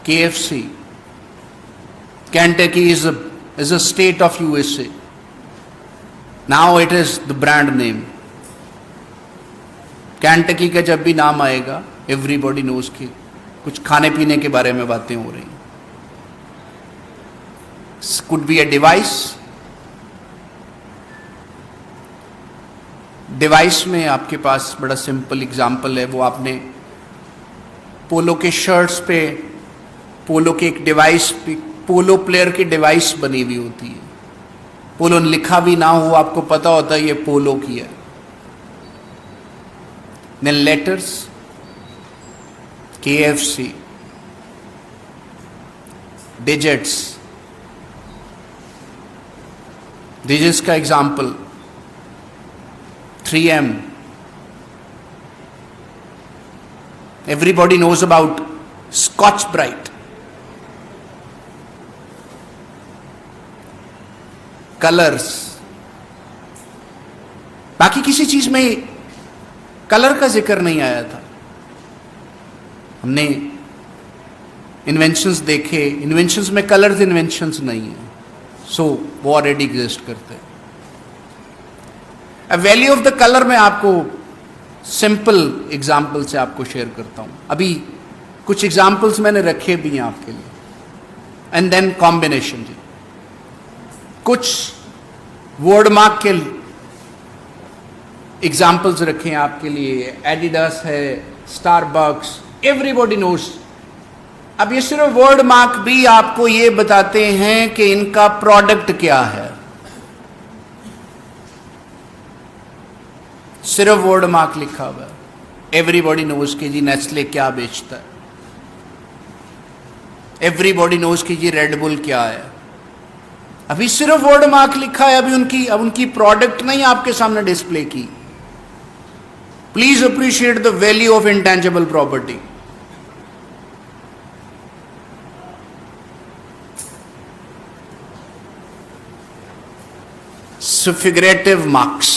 KFC, Kentucky is a state of USA. Now it is the brand name. Kentucky का जब भी नाम आएगा everybody knows कि कुछ खाने पीने के बारे में बातें हो रही। Could be a device. Device में आपके पास बड़ा सिंपल एग्जाम्पल है, वो आपने पोलो के शर्ट्स पे पोलो के एक डिवाइस, पोलो प्लेयर की डिवाइस बनी हुई होती है। पोलो लिखा भी ना हो, आपको पता होता है ये पोलो की है। Then letters KFC, digits, digits का example 3M। Everybody knows about Scotch Brite. Colours, बाकी किसी चीज में कलर का जिक्र नहीं आया था। हमने इन्वेंशंस देखे, इन्वेंशंस में कलर्स इन्वेंशंस नहीं है, सो वो ऑलरेडी एग्जिस्ट करते हैं। वैल्यू ऑफ द कलर में आपको सिंपल एग्जाम्पल से आपको शेयर करता हूं। अभी कुछ एग्जाम्पल्स मैंने रखे भी हैं आपके लिए, एंड देन कॉम्बिनेशन जी। कुछ वर्ड मार्क के एग्जाम्पल्स रखे हैं आपके लिए, एडिडास है, स्टारबक्स, एवरीबॉडी नोज। अब ये सिर्फ वर्ड मार्क भी आपको ये बताते हैं कि इनका प्रोडक्ट क्या है, सिर्फ वर्ड मार्क लिखा हुआ है। एवरीबॉडी नोज कि जी नेस्ले क्या बेचता है, एवरीबॉडी नोज कि जी रेड बुल क्या है। अभी सिर्फ वर्ड मार्क लिखा है, अभी उनकी प्रोडक्ट नहीं आपके सामने डिस्प्ले की। Please appreciate the value of intangible property. Figurative marks.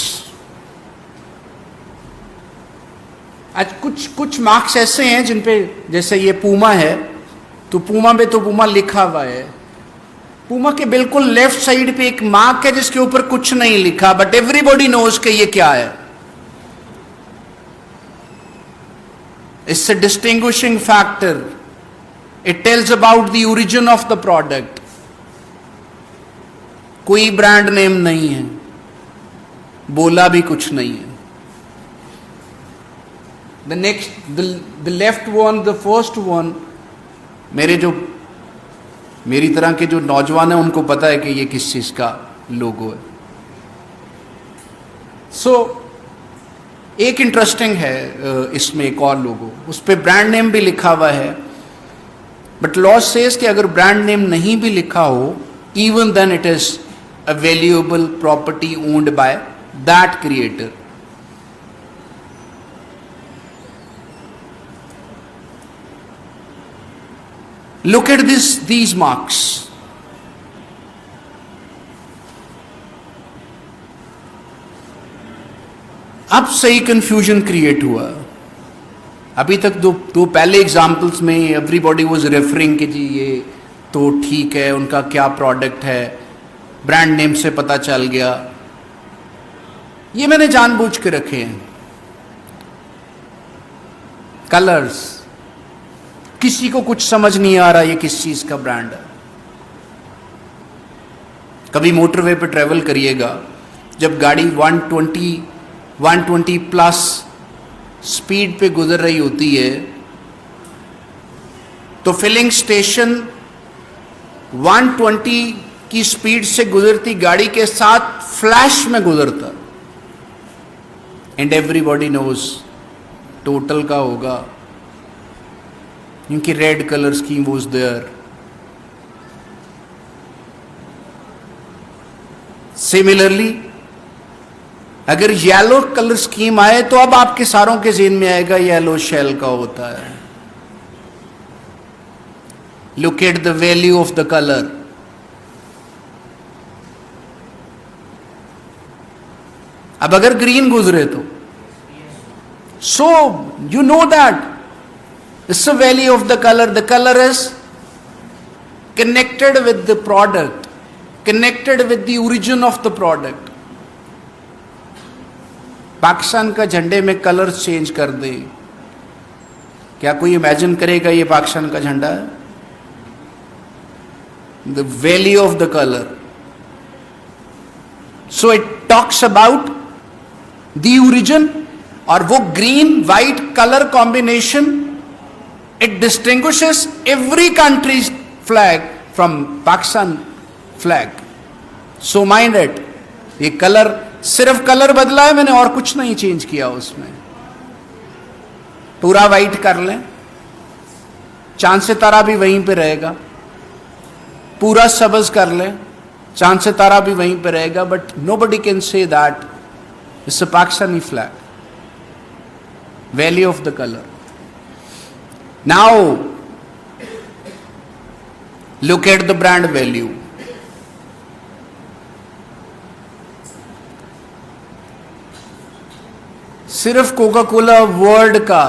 आज कुछ मार्क्स ऐसे हैं जिन पे, जैसे ये पूमा है, तो पूमा में तो पूमा लिखा हुआ है। पूमा के बिल्कुल लेफ्ट साइड पे एक मार्क है जिसके ऊपर कुछ नहीं लिखा, बट एवरीबॉडी नोज कि ये क्या है। It's a distinguishing factor. It tells about the origin of the product. कोई ब्रांड नेम नहीं है, बोला भी कुछ नहीं है। The next, the left one, the first one, मेरी तरह के जो नौजवान हैं उनको पता है कि ये किस चीज का लोगो है। सो एक इंटरेस्टिंग है इसमें एक और लोगो, उस पर ब्रांड नेम भी लिखा हुआ है, बट लॉ सेज कि अगर ब्रांड नेम नहीं भी लिखा हो, even then it is a valuable property owned by that creator. Look at these marks. अब सही कंफ्यूजन क्रिएट हुआ। अभी तक दो पहले एग्जाम्पल्स में एवरीबॉडी वाज रेफरिंग कि जी ये तो ठीक है, उनका क्या प्रोडक्ट है, ब्रांड नेम से पता चल गया। ये मैंने जानबूझ के रखे हैं। कलर्स, किसी को कुछ समझ नहीं आ रहा ये किस चीज का ब्रांड है। कभी मोटरवे पे ट्रेवल करिएगा, जब गाड़ी 120 प्लस स्पीड पे गुजर रही होती है, तो फिलिंग स्टेशन 120 की स्पीड से गुजरती गाड़ी के साथ फ्लैश में गुजरता, एंड एवरीबॉडी नोज टोटल का होगा, क्योंकि red colour scheme was there. Similarly अगर येलो कलर स्कीम आए तो अब आपके सारों के ज़हन में आएगा येलो शेल का होता है। Look at the value of the colour. अब अगर ग्रीन गुजरे तो, so you know that it's the value of the colour. The colour is connected with the product, connected with the origin of the product. Pakistan का झंडे में colour change कर दे, क्या कोई इमेजिन करेगा ये पाकिस्तान का झंडा है? The value of the colour. So it talks about the origin, और वो green white colour combination, it distinguishes every countries flag from Pakistan flag. So mind it, ये कलर, सिर्फ कलर बदला है मैंने, और कुछ नहीं चेंज किया उसमें। पूरा वाइट कर लें, चांद सितारा भी वहीं पे रहेगा, पूरा सब्ज कर लें, चांद सितारा भी वहीं पे रहेगा, but nobody can say that it's a Pakistani flag. Value of the color. Now look at the brand value. सिर्फ कोका कोला वर्ड का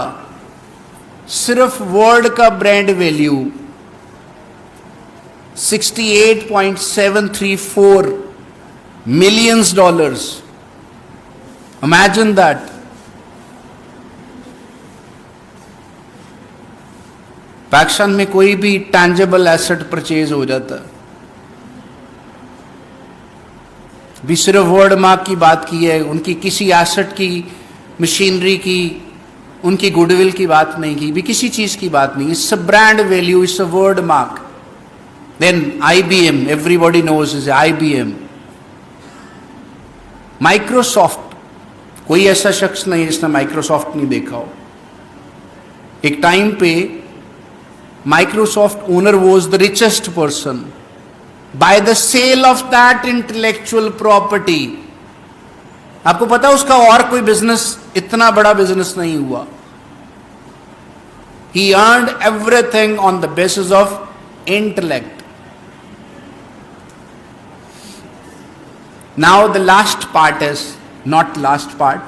सिर्फ वर्ल्ड का brand value 68.734 millions dollars. Imagine that. पैक्शन में कोई भी टैंजेबल एसेट परचेज हो जाता है. भी सिर्फ वर्ड मार्क की बात की है, उनकी किसी एसेट की, मशीनरी की, उनकी गुडविल की बात नहीं की, भी किसी चीज की बात नहीं. It's a brand value, it's a word mark. Then IBM, everybody knows is IBM. Microsoft, कोई ऐसा शख्स नहीं जिसने माइक्रोसॉफ्ट नहीं देखा हो. एक टाइम पे Microsoft owner was the richest person by the sale of that intellectual property. आपको पता है उसका और कोई बिजनेस इतना बड़ा बिजनेस नहीं हुआ. He earned everything on the basis of intellect. Now the last part is not last part.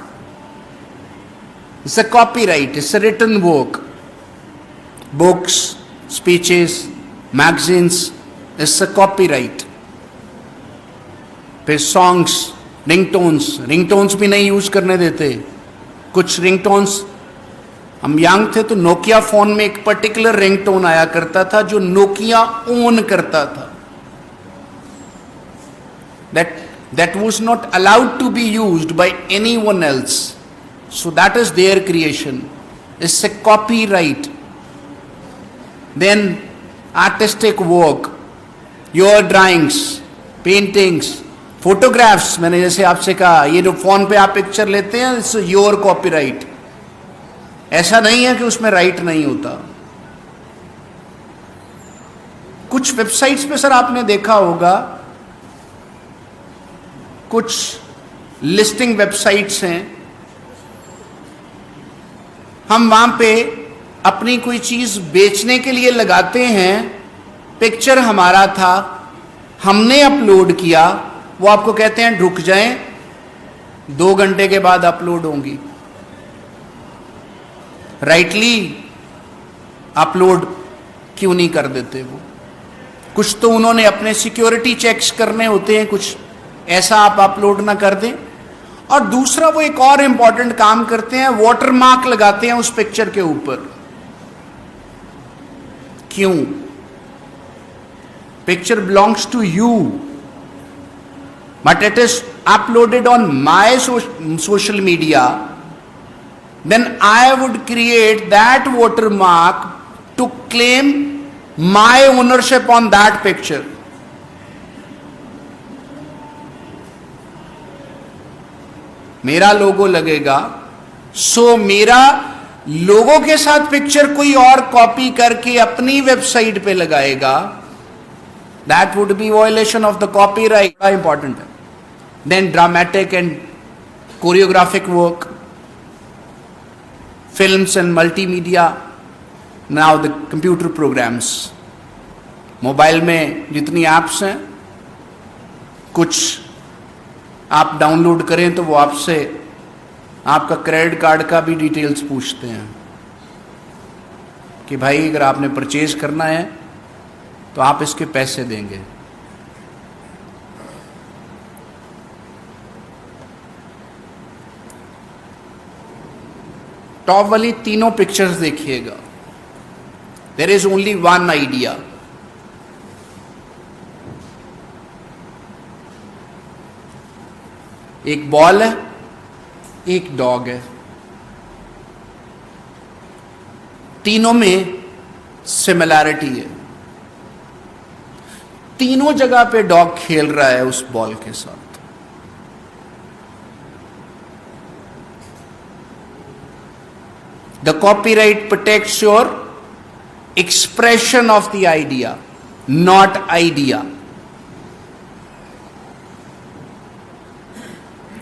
It's a copyright, it's a written work. Books, speeches, magazines, it's a copyright. फिर songs, ringtones भी नहीं use करने देते. कुछ ringtones, हम young थे तो Nokia phone में एक पर्टिकुलर रिंगटोन आया करता था जो नोकिया ओन करता था. That was not allowed to be used by anyone else. So that is their creation. It's a copyright. Then artistic work, your drawings, paintings, photographs. मैंने जैसे आपसे कहा, ये जो फोन पे आप पिक्चर लेते हैं, it's your copyright. ऐसा नहीं है कि उसमें राइट नहीं होता. कुछ वेबसाइट्स पे सर आपने देखा होगा, कुछ लिस्टिंग वेबसाइट्स हैं, हम वहां पे अपनी कोई चीज बेचने के लिए लगाते हैं. पिक्चर हमारा था, हमने अपलोड किया, वो आपको कहते हैं रुक जाएं, 2 घंटे के बाद अपलोड होंगी. राइटली अपलोड क्यों नहीं कर देते वो? कुछ तो उन्होंने अपने सिक्योरिटी चेक्स करने होते हैं, कुछ ऐसा आप अपलोड ना कर दें. और दूसरा वो एक और इंपॉर्टेंट काम करते हैं, वाटरमार्क लगाते हैं उस पिक्चर के ऊपर. क्यों? Picture belongs to you, but it is uploaded on my social media. Then I would create that watermark to claim my ownership on that picture. मेरा लोगो लगेगा, सो मेरा लोगों के साथ पिक्चर कोई और कॉपी करके अपनी वेबसाइट पे लगाएगा. That would be violation of the copyright. Important है. Then dramatic and choreographic work, films and multimedia. Now the computer programs. Mobile में जितनी ऐप्स हैं, कुछ आप डाउनलोड करें तो वो आपसे आपका क्रेडिट कार्ड का भी डिटेल्स पूछते हैं कि भाई अगर आपने परचेज करना है तो आप इसके पैसे देंगे. टॉप वाली तीनों पिक्चर्स देखिएगा. There is only one idea. एक बॉल है, एक डॉग है. तीनों में सिमिलैरिटी है. तीनों जगह पे डॉग खेल रहा है उस बॉल के साथ. The copyright protects your expression of the idea, not idea.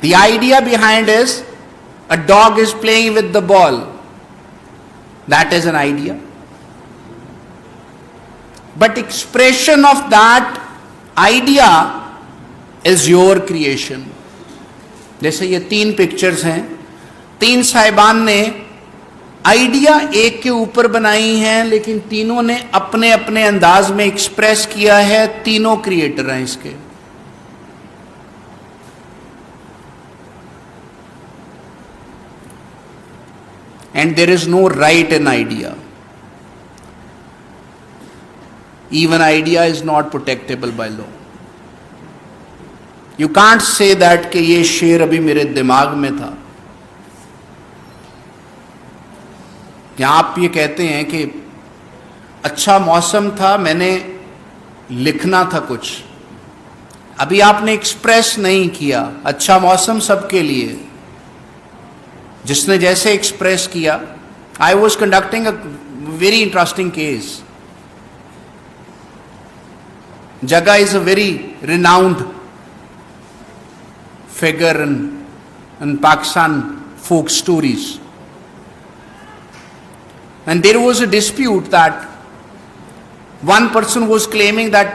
The idea behind is a dog is playing with the ball. That is an idea. But expression of that idea is your creation. जैसे ये 3 pictures हैं, 3 साहिबान ने idea एक के ऊपर बनाई हैं, लेकिन तीनों ने अपने अपने अंदाज में एक्सप्रेस किया है। तीनों क्रिएटर हैं इसके। And there is no right in idea. Even idea is not protectable by law. You can't say that कि ये शेर अभी मेरे दिमाग में था। या आप ये कहते हैं कि अच्छा मौसम था, मैंने लिखना था कुछ, अभी आपने एक्सप्रेस नहीं किया। अच्छा मौसम सबके लिए, जिसने जैसे एक्सप्रेस किया। I was conducting a very interesting case. Jaga is a very renowned figure in Pakistan folk stories, and there was a dispute that one person was claiming that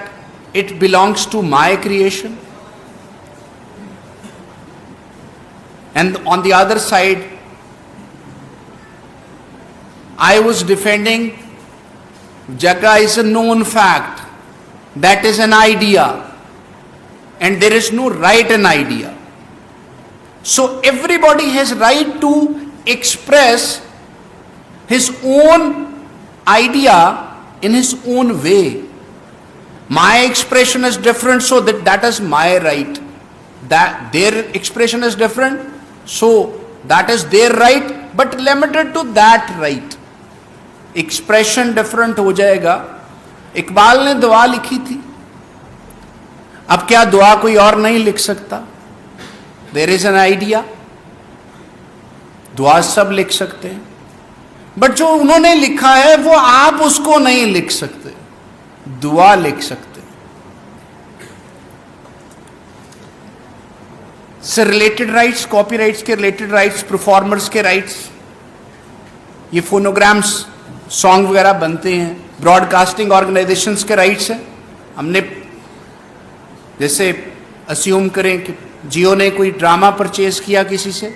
it belongs to my creation, and on the other side I was defending Jaga is a known fact, that is an idea, and there is no right in idea. So everybody has right to express his own idea in his own way. My expression is different, so that is my right. That their expression is different, so that is their right, but limited to that right. Expression different हो जाएगा। इकबाल ने दुआ लिखी थी, अब क्या दुआ कोई और नहीं लिख सकता? There is an idea, दुआ सब लिख सकते हैं, बट जो उन्होंने लिखा है वो आप उसको नहीं लिख सकते, दुआ लिख सकते। से रिलेटेड राइट्स, कॉपीराइट्स के रिलेटेड राइट्स, परफॉर्मर्स के राइट्स, ये फोनोग्राम्स सॉन्ग वगैरह बनते हैं, ब्रॉडकास्टिंग ऑर्गेनाइजेशंस के राइट्स हैं। हमने जैसे अस्यूम करें कि जियो ने कोई ड्रामा परचेज किया किसी से,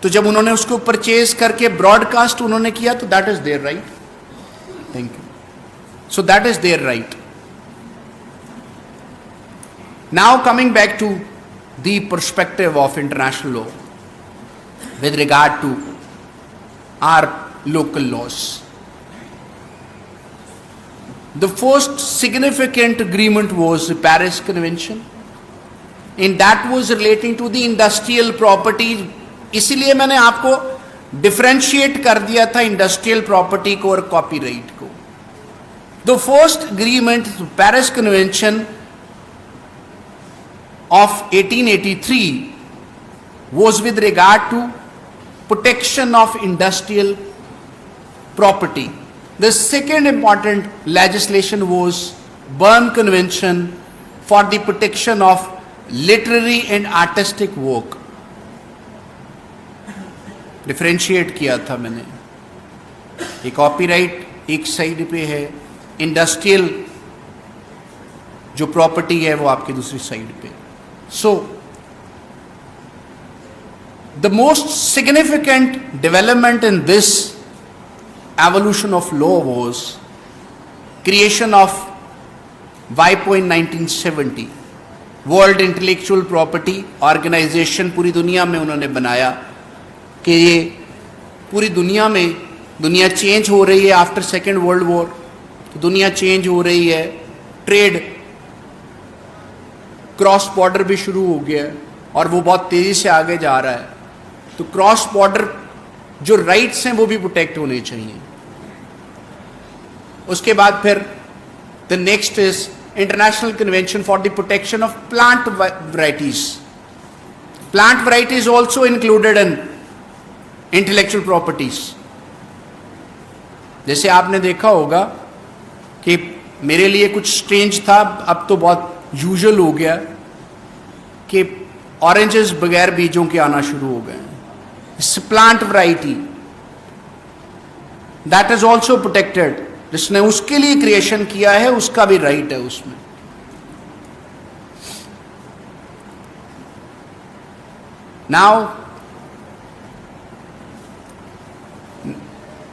तो जब उन्होंने उसको परचेज करके ब्रॉडकास्ट उन्होंने किया, तो that is their right. Thank you. So that is their right. Now coming back to the perspective of international law with regard to our local laws, the first significant agreement was the Paris convention, in that was relating to the industrial property. इसीलिए मैंने आपको differentiate कर दिया था industrial property को और copyright को। The first agreement, Paris convention of 1883 was with regard to protection of industrial property. The second important legislation was Berne Convention for the protection of literary and artistic work. Differentiate किया था मैंने, ये copyright एक side पे है, industrial जो property है वो आपकी दूसरी साइड पे। So the most significant development in this evolution of law was creation of WIPO in 1970, world intellectual property organization. पूरी दुनिया में उन्होंने बनाया कि ये पूरी दुनिया में, दुनिया चेंज हो रही है आफ्टर सेकेंड वर्ल्ड वॉर, दुनिया चेंज हो रही है, ट्रेड क्रॉस बॉर्डर भी शुरू हो गया है और वो बहुत तेज़ी से आगे जा रहा है। तो क्रॉस बॉर्डर जो राइट्स हैं वो भी प्रोटेक्ट होने चाहिए। उसके बाद फिर the next is international convention for the protection of plant varieties. Plant varieties also included in intellectual properties. जैसे आपने देखा होगा कि मेरे लिए कुछ स्ट्रेंज था, अब तो बहुत यूजुअल हो गया कि ऑरेंजेस बगैर बीजों के आना शुरू हो गए। Plant variety that is also protected. जिसने उसके लिए क्रिएशन किया है उसका भी राइट है उसमें। नाउ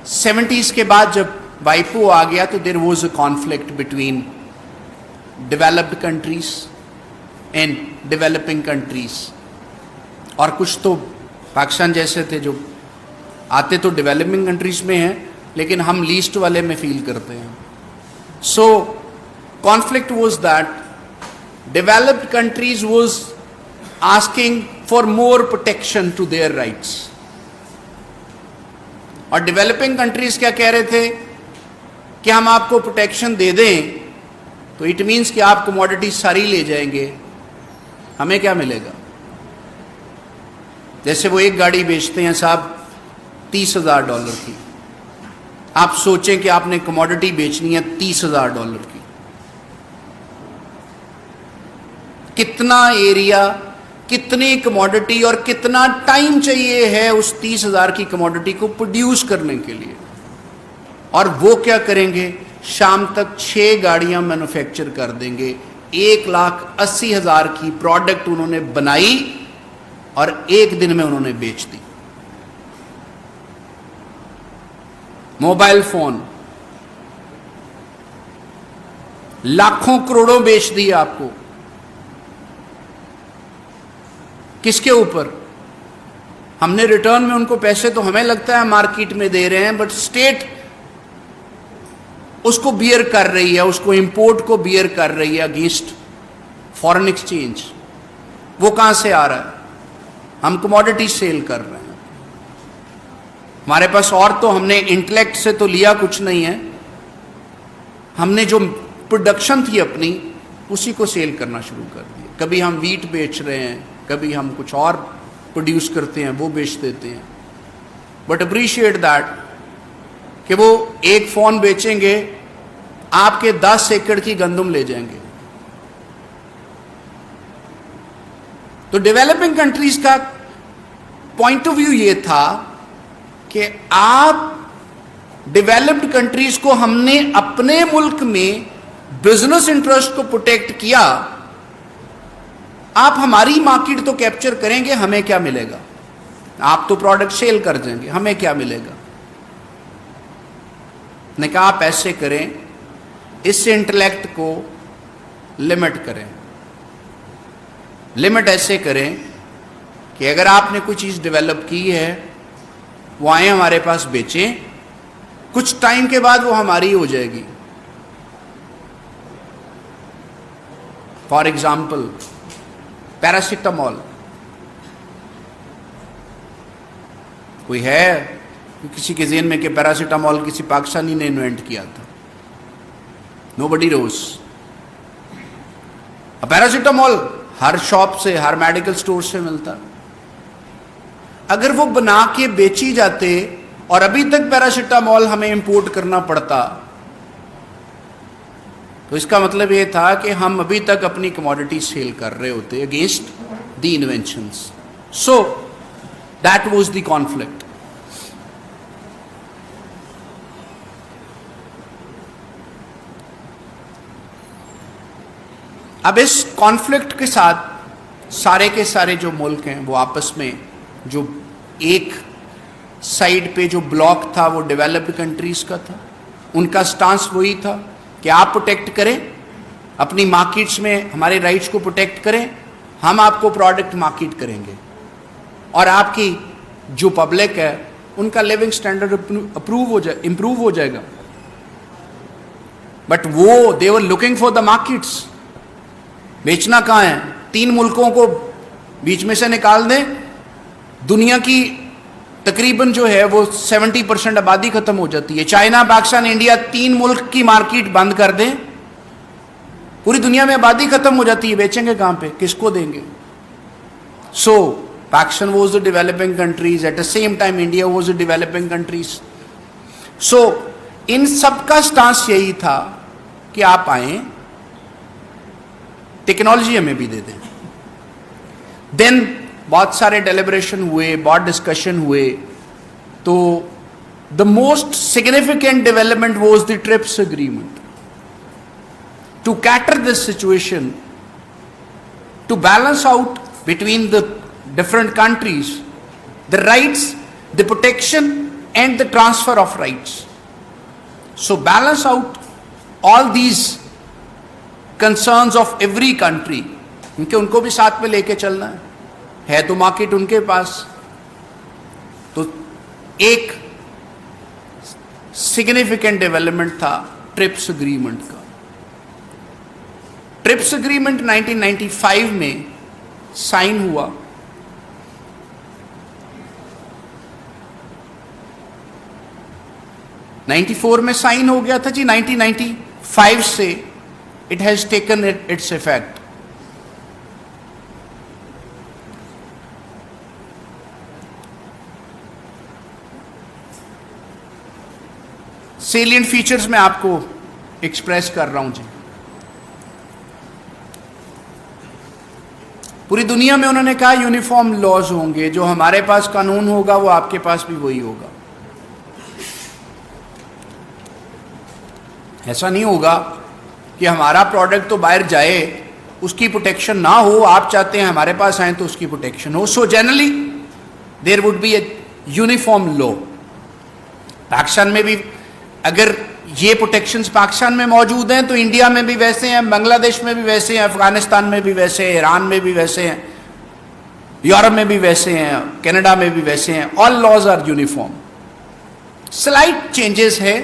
70s के बाद जब वाइपो आ गया तो there was a conflict between developed countries and developing countries, और कुछ तो पाकिस्तान जैसे थे जो आते तो डेवलपिंग कंट्रीज में हैं लेकिन हम लीस्ट वाले में फील करते हैं. So conflict was that developed countries was asking for more protection to their rights, और डेवलपिंग कंट्रीज क्या कह रहे थे कि हम आपको प्रोटेक्शन दे दें तो इट मीन्स कि आप कमोडिटी सारी ले जाएंगे, हमें क्या मिलेगा. जैसे वो एक गाड़ी बेचते हैं साहब $30,000 की, आप सोचें कि आपने कमोडिटी बेचनी है $30,000 की, कितना एरिया, कितनी कमोडिटी और कितना टाइम चाहिए है उस 30,000 की कमोडिटी को प्रोड्यूस करने के लिए. और वो क्या करेंगे, शाम तक 6 गाड़ियां मैन्युफैक्चर कर देंगे. 1,80,000 की प्रोडक्ट उन्होंने बनाई और एक दिन में उन्होंने बेच दी. मोबाइल फोन लाखों करोड़ों बेच दिए आपको. किसके ऊपर? हमने रिटर्न में उनको पैसे तो हमें लगता है मार्केट में दे रहे हैं, बट स्टेट उसको बियर कर रही है, उसको इंपोर्ट को बियर कर रही है अगेंस्ट फॉरेन एक्सचेंज. वो कहां से आ रहा है? हम कमोडिटी सेल कर रहे हैं. हमारे पास और तो हमने इंटेलेक्ट से तो लिया कुछ नहीं है, हमने जो प्रोडक्शन थी अपनी उसी को सेल करना शुरू कर दिया. कभी हम वीट बेच रहे हैं, कभी हम कुछ और प्रोड्यूस करते हैं वो बेच देते हैं. बट अप्रिशिएट दैट कि वो एक फोन बेचेंगे, आपके 10 एकड़ की गंदम ले जाएंगे. तो डेवलपिंग कंट्रीज का पॉइंट ऑफ व्यू ये था कि आप डेवलप्ड कंट्रीज को, हमने अपने मुल्क में बिजनेस इंटरेस्ट को प्रोटेक्ट किया, आप हमारी मार्केट तो कैप्चर करेंगे, हमें क्या मिलेगा? आप तो प्रोडक्ट सेल कर देंगे, हमें क्या मिलेगा? ने कहा आप ऐसे करें, इस इंटेलेक्ट को लिमिट करें. लिमिट ऐसे करें कि अगर आपने कोई चीज डेवलप की है वो आए हमारे पास बेचें, कुछ टाइम के बाद वो हमारी हो जाएगी. फॉर एग्जाम्पल पैरासिटामॉल, कोई है किसी के ज़हन में कि पैरासिटामॉल किसी पाकिस्तानी ने इन्वेंट किया था? Nobody nose. पैरासिटामॉल हर शॉप से, हर मेडिकल स्टोर से मिलता. अगर वो बना के बेची जाते और अभी तक पैरासिटामॉल हमें इंपोर्ट करना पड़ता तो इसका मतलब ये था कि हम अभी तक अपनी कमोडिटी सेल कर रहे होते against the inventions. So that was the conflict. अब इस कॉन्फ्लिक्ट के साथ सारे के सारे जो मुल्क हैं वो आपस में, जो एक साइड पे जो ब्लॉक था वो डेवलप्ड कंट्रीज का था, उनका स्टांस वही था कि आप प्रोटेक्ट करें अपनी मार्केट्स में, हमारे राइट्स को प्रोटेक्ट करें, हम आपको प्रोडक्ट मार्केट करेंगे और आपकी जो पब्लिक है उनका लिविंग स्टैंडर्ड इंप्रूव हो जाएगा. बट वो they were looking for the markets. बेचना कहाँ है? 3 मुल्कों को बीच में से निकाल दें, दुनिया की तकरीबन जो है वो 70% आबादी खत्म हो जाती है. चाइना, पाकिस्तान, इंडिया, 3 मुल्क की मार्केट बंद कर दें, पूरी दुनिया में आबादी खत्म हो जाती है. बेचेंगे कहां पे? किसको देंगे? So Pakistan was the developing countries, at the same time India was the developing countries. So इन सबका स्टांस यही था कि आप आए, टेक्नोलॉजी हमें भी दे दें. देन बहुत सारे डेलिब्रेशन हुए, बहुत डिस्कशन हुए. तो the most significant development was the TRIPS agreement. To cater this situation, to balance out between the different countries, the rights, the protection and the transfer of rights. So balance out all these concerns of every country, क्योंकि उनको भी साथ में लेके चलना है तो market उनके पास। तो एक सिग्निफिकेंट डेवलपमेंट था ट्रिप्स अग्रीमेंट का। ट्रिप्स अग्रीमेंट 1995 में साइन हुआ। '94 में साइन हो गया था जी, 1995 से it has taken its effect. Salient features मैं आपको एक्सप्रेस कर रहा हूं जी। पूरी दुनिया में उन्होंने कहा यूनिफॉर्म लॉज होंगे, जो हमारे पास कानून होगा वो आपके पास भी वही होगा। ऐसा नहीं होगा कि हमारा प्रोडक्ट तो बाहर जाए, उसकी प्रोटेक्शन ना हो, आप चाहते हैं हमारे पास आए तो उसकी प्रोटेक्शन हो। So generally there would be a uniform law. Pakistan में भी अगर ये प्रोटेक्शंस पाकिस्तान में मौजूद हैं तो इंडिया में भी वैसे हैं, बांग्लादेश में भी वैसे हैं, अफगानिस्तान में भी वैसे हैं, ईरान में भी वैसे हैं, यूरोप में भी वैसे हैं, कनाडा में भी वैसे हैं। All laws are uniform. Slight changes है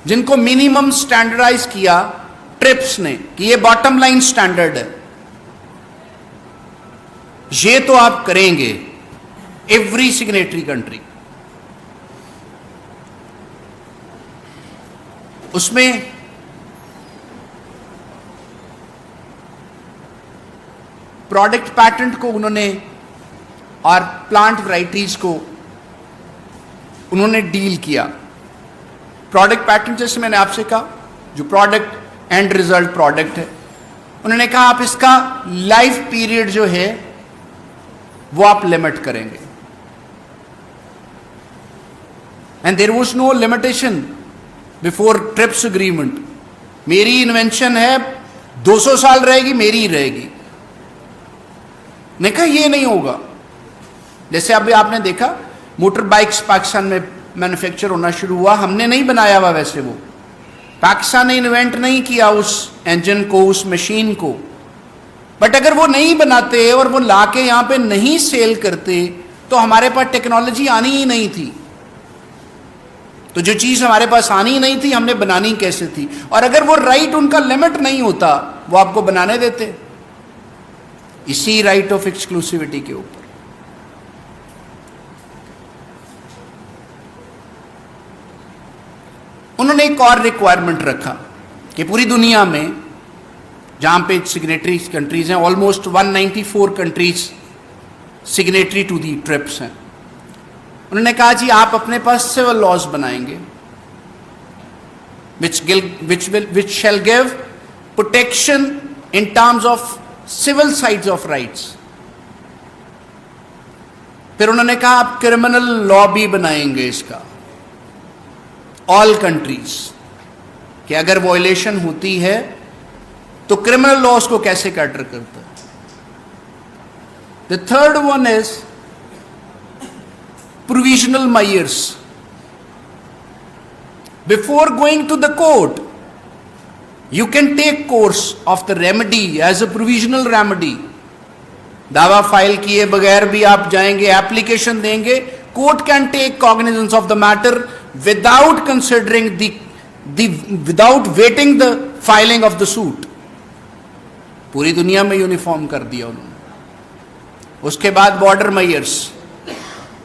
जिनको मिनिमम स्टैंडर्डाइज किया ट्रिप्स ने कि ये बॉटम लाइन स्टैंडर्ड है, ये तो आप करेंगे एवरी सिग्नेटरी कंट्री। उसमें प्रोडक्ट पैटेंट को उन्होंने और प्लांट वैरायटीज को उन्होंने डील किया। प्रोडक्ट पैटेंट जैसे मैंने आपसे कहा, जो प्रोडक्ट एंड रिजल्ट प्रोडक्ट है, उन्होंने कहा आप इसका लाइफ पीरियड जो है वो आप लिमिट करेंगे। And there was no limitation before TRIPS agreement. मेरी इन्वेंशन है 200 साल रहेगी, मेरी ही रहेगी। ने कहा ये नहीं होगा। जैसे अभी आपने देखा मोटर बाइक्स पाकिस्तान में मैन्युफैक्चर होना शुरू हुआ, हमने नहीं बनाया हुआ, वैसे वो पाकिस्तान ने इन्वेंट नहीं किया उस इंजन को, उस मशीन को। बट अगर वो नहीं बनाते और वो लाके यहां पे नहीं सेल करते तो हमारे पास टेक्नोलॉजी आनी ही नहीं थी। तो जो चीज हमारे पास आनी ही नहीं थी, हमने बनानी कैसे थी? और अगर वो राइट उनका लिमिट नहीं होता, वो आपको बनाने देते इसी राइट ऑफ एक्सक्लूसिविटी के ऊपर। उन्होंने एक और रिक्वायरमेंट रखा कि पूरी दुनिया में जहां पे सिग्नेटरी कंट्रीज हैं, almost 194 countries signatory to the TRIPS हैं। उन्होंने कहा जी आप अपने पास सिविल लॉज बनाएंगे which shall give protection in terms of civil sides of rights। फिर उन्होंने कहा आप क्रिमिनल लॉ भी बनाएंगे इसका, ऑल कंट्रीज, कि अगर वॉयलेशन होती है तो क्रिमिनल लॉज को कैसे कैटर करता है। The third one is provisional measures before going to the court. You can take course of the remedy as a provisional remedy। दावा फाइल किए बगैर भी आप जाएंगे, एप्लीकेशन देंगे, court can take cognizance of the matter without considering without waiting the filing of the suit. पूरी दुनिया में यूनिफॉर्म कर दिया उन्होंने। उसके बाद बॉर्डर मेजर्स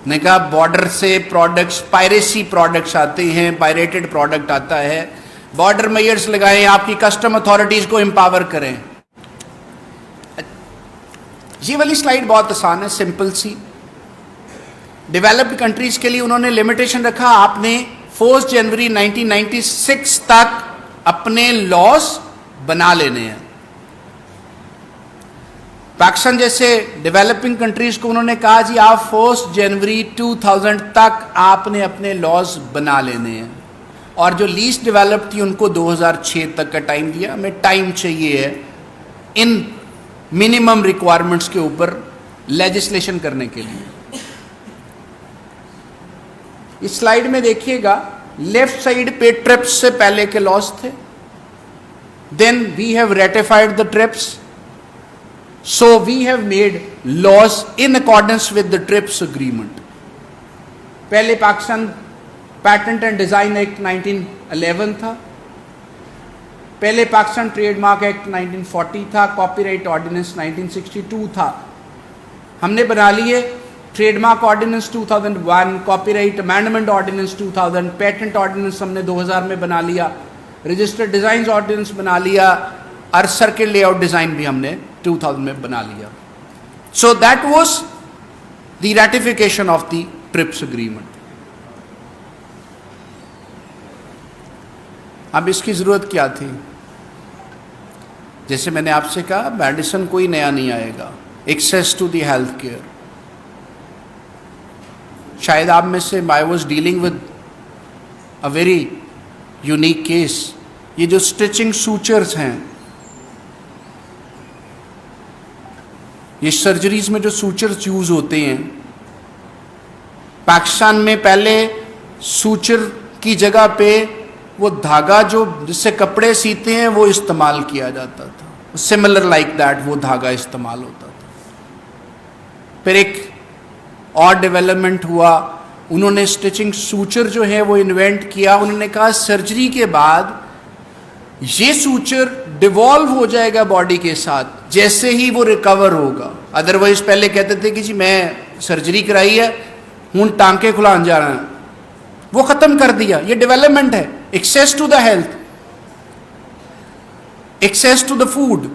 ने कहा बॉर्डर से प्रोडक्ट्स, पायरेसी प्रोडक्ट्स आते हैं, पायरेटेड प्रोडक्ट आता है, बॉर्डर मेजर्स लगाएं, आपकी कस्टम अथॉरिटीज को एम्पावर करें। ये वाली स्लाइड बहुत आसान है, सिंपल सी। डेवलप्ड कंट्रीज के लिए उन्होंने लिमिटेशन रखा, आपने 1 जनवरी 1996 तक अपने लॉज बना लेने हैं। पाकिस्तान जैसे डेवलपिंग कंट्रीज को उन्होंने कहा जी आप 1 जनवरी 2000 तक आपने अपने लॉज बना लेने हैं। और जो लीस्ट डेवलप्ड थी उनको 2006 तक का टाइम दिया। हमें टाइम चाहिए है इन मिनिमम रिक्वायरमेंट्स के ऊपर लेजिस्लेशन करने के लिए। इस स्लाइड में देखिएगा, लेफ्ट साइड पे ट्रिप्स से पहले के लॉस थे, then we have ratified the TRIPS, so we have made laws in accordance with the TRIPS agreement. पहले Pakistan patent and design act 1911 था, पहले पाकिस्तान ट्रेडमार्क एक्ट 1940 था, कॉपीराइट ऑर्डिनेंस 1962 था। हमने बना लिए trademark ordinance 2001, copyright amendment ordinance 2000, patent ordinance हमने 2000 में बना लिया, रजिस्टर्ड डिजाइन ऑर्डिनेंस बना लिया, और सर्किट लेआउट डिजाइन भी हमने 2000 में बना लिया। So that was the ratification of the TRIPS agreement. अब इसकी जरूरत क्या थी? जैसे मैंने आपसे कहा, मेडिसिन कोई नया नहीं आएगा, access to the health care. शायद आप में से, I was dealing with a very unique case, ये जो स्टिचिंग सूचर्स हैं, ये सर्जरीज में जो सूचर्स यूज होते हैं, पाकिस्तान में पहले सूचर की जगह पे वो धागा जो जिससे कपड़े सीते हैं वो इस्तेमाल किया जाता था, सिमिलर लाइक दैट वो धागा इस्तेमाल होता था। फिर एक और डेवलपमेंट हुआ, उन्होंने स्टिचिंग सूचर जो है वो इन्वेंट किया। उन्होंने कहा सर्जरी के बाद ये सूचर डिवॉल्व हो जाएगा बॉडी के साथ जैसे ही वो रिकवर होगा। अदरवाइज पहले कहते थे कि जी मैं सर्जरी कराई है, हूं टांके खुलान जा रहा है, वो खत्म कर दिया। ये डेवलपमेंट है। Access to the health, access to the food,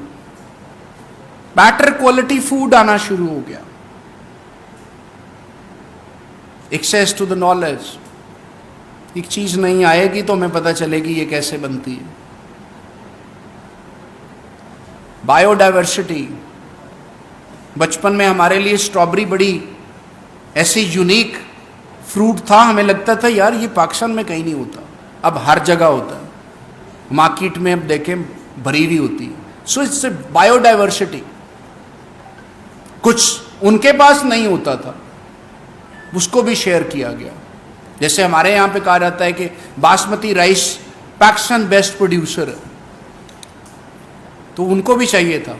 better quality food आना शुरू हो गया, एक्सेस टू द नॉलेज। एक चीज नहीं आएगी तो हमें पता चलेगी ये कैसे बनती है। बायोडाइवर्सिटी, बचपन में हमारे लिए स्ट्रॉबेरी बड़ी ऐसी यूनिक फ्रूट था, हमें लगता था यार ये पाकिस्तान में कहीं नहीं होता, अब हर जगह होता है, मार्केट में अब देखें भरी हुई होती है। सो इट्स बायोडाइवर्सिटी, कुछ उनके पास नहीं होता था, उसको भी शेयर किया गया। जैसे हमारे यहाँ पे कहा जाता है कि basmati rice Pakistan best producer है, तो उनको भी चाहिए था।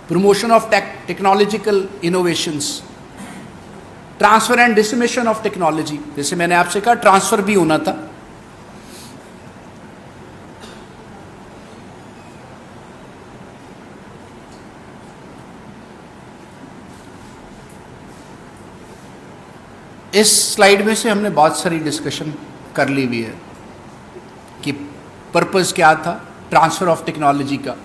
Promotion of technological innovations, transfer and dissemination of technology, जैसे मैंने आपसे कहा ट्रांसफर भी होना था। इस स्लाइड में से हमने बहुत सारी डिस्कशन कर ली हुई है कि पर्पस क्या था ट्रांसफर ऑफ टेक्नोलॉजी का।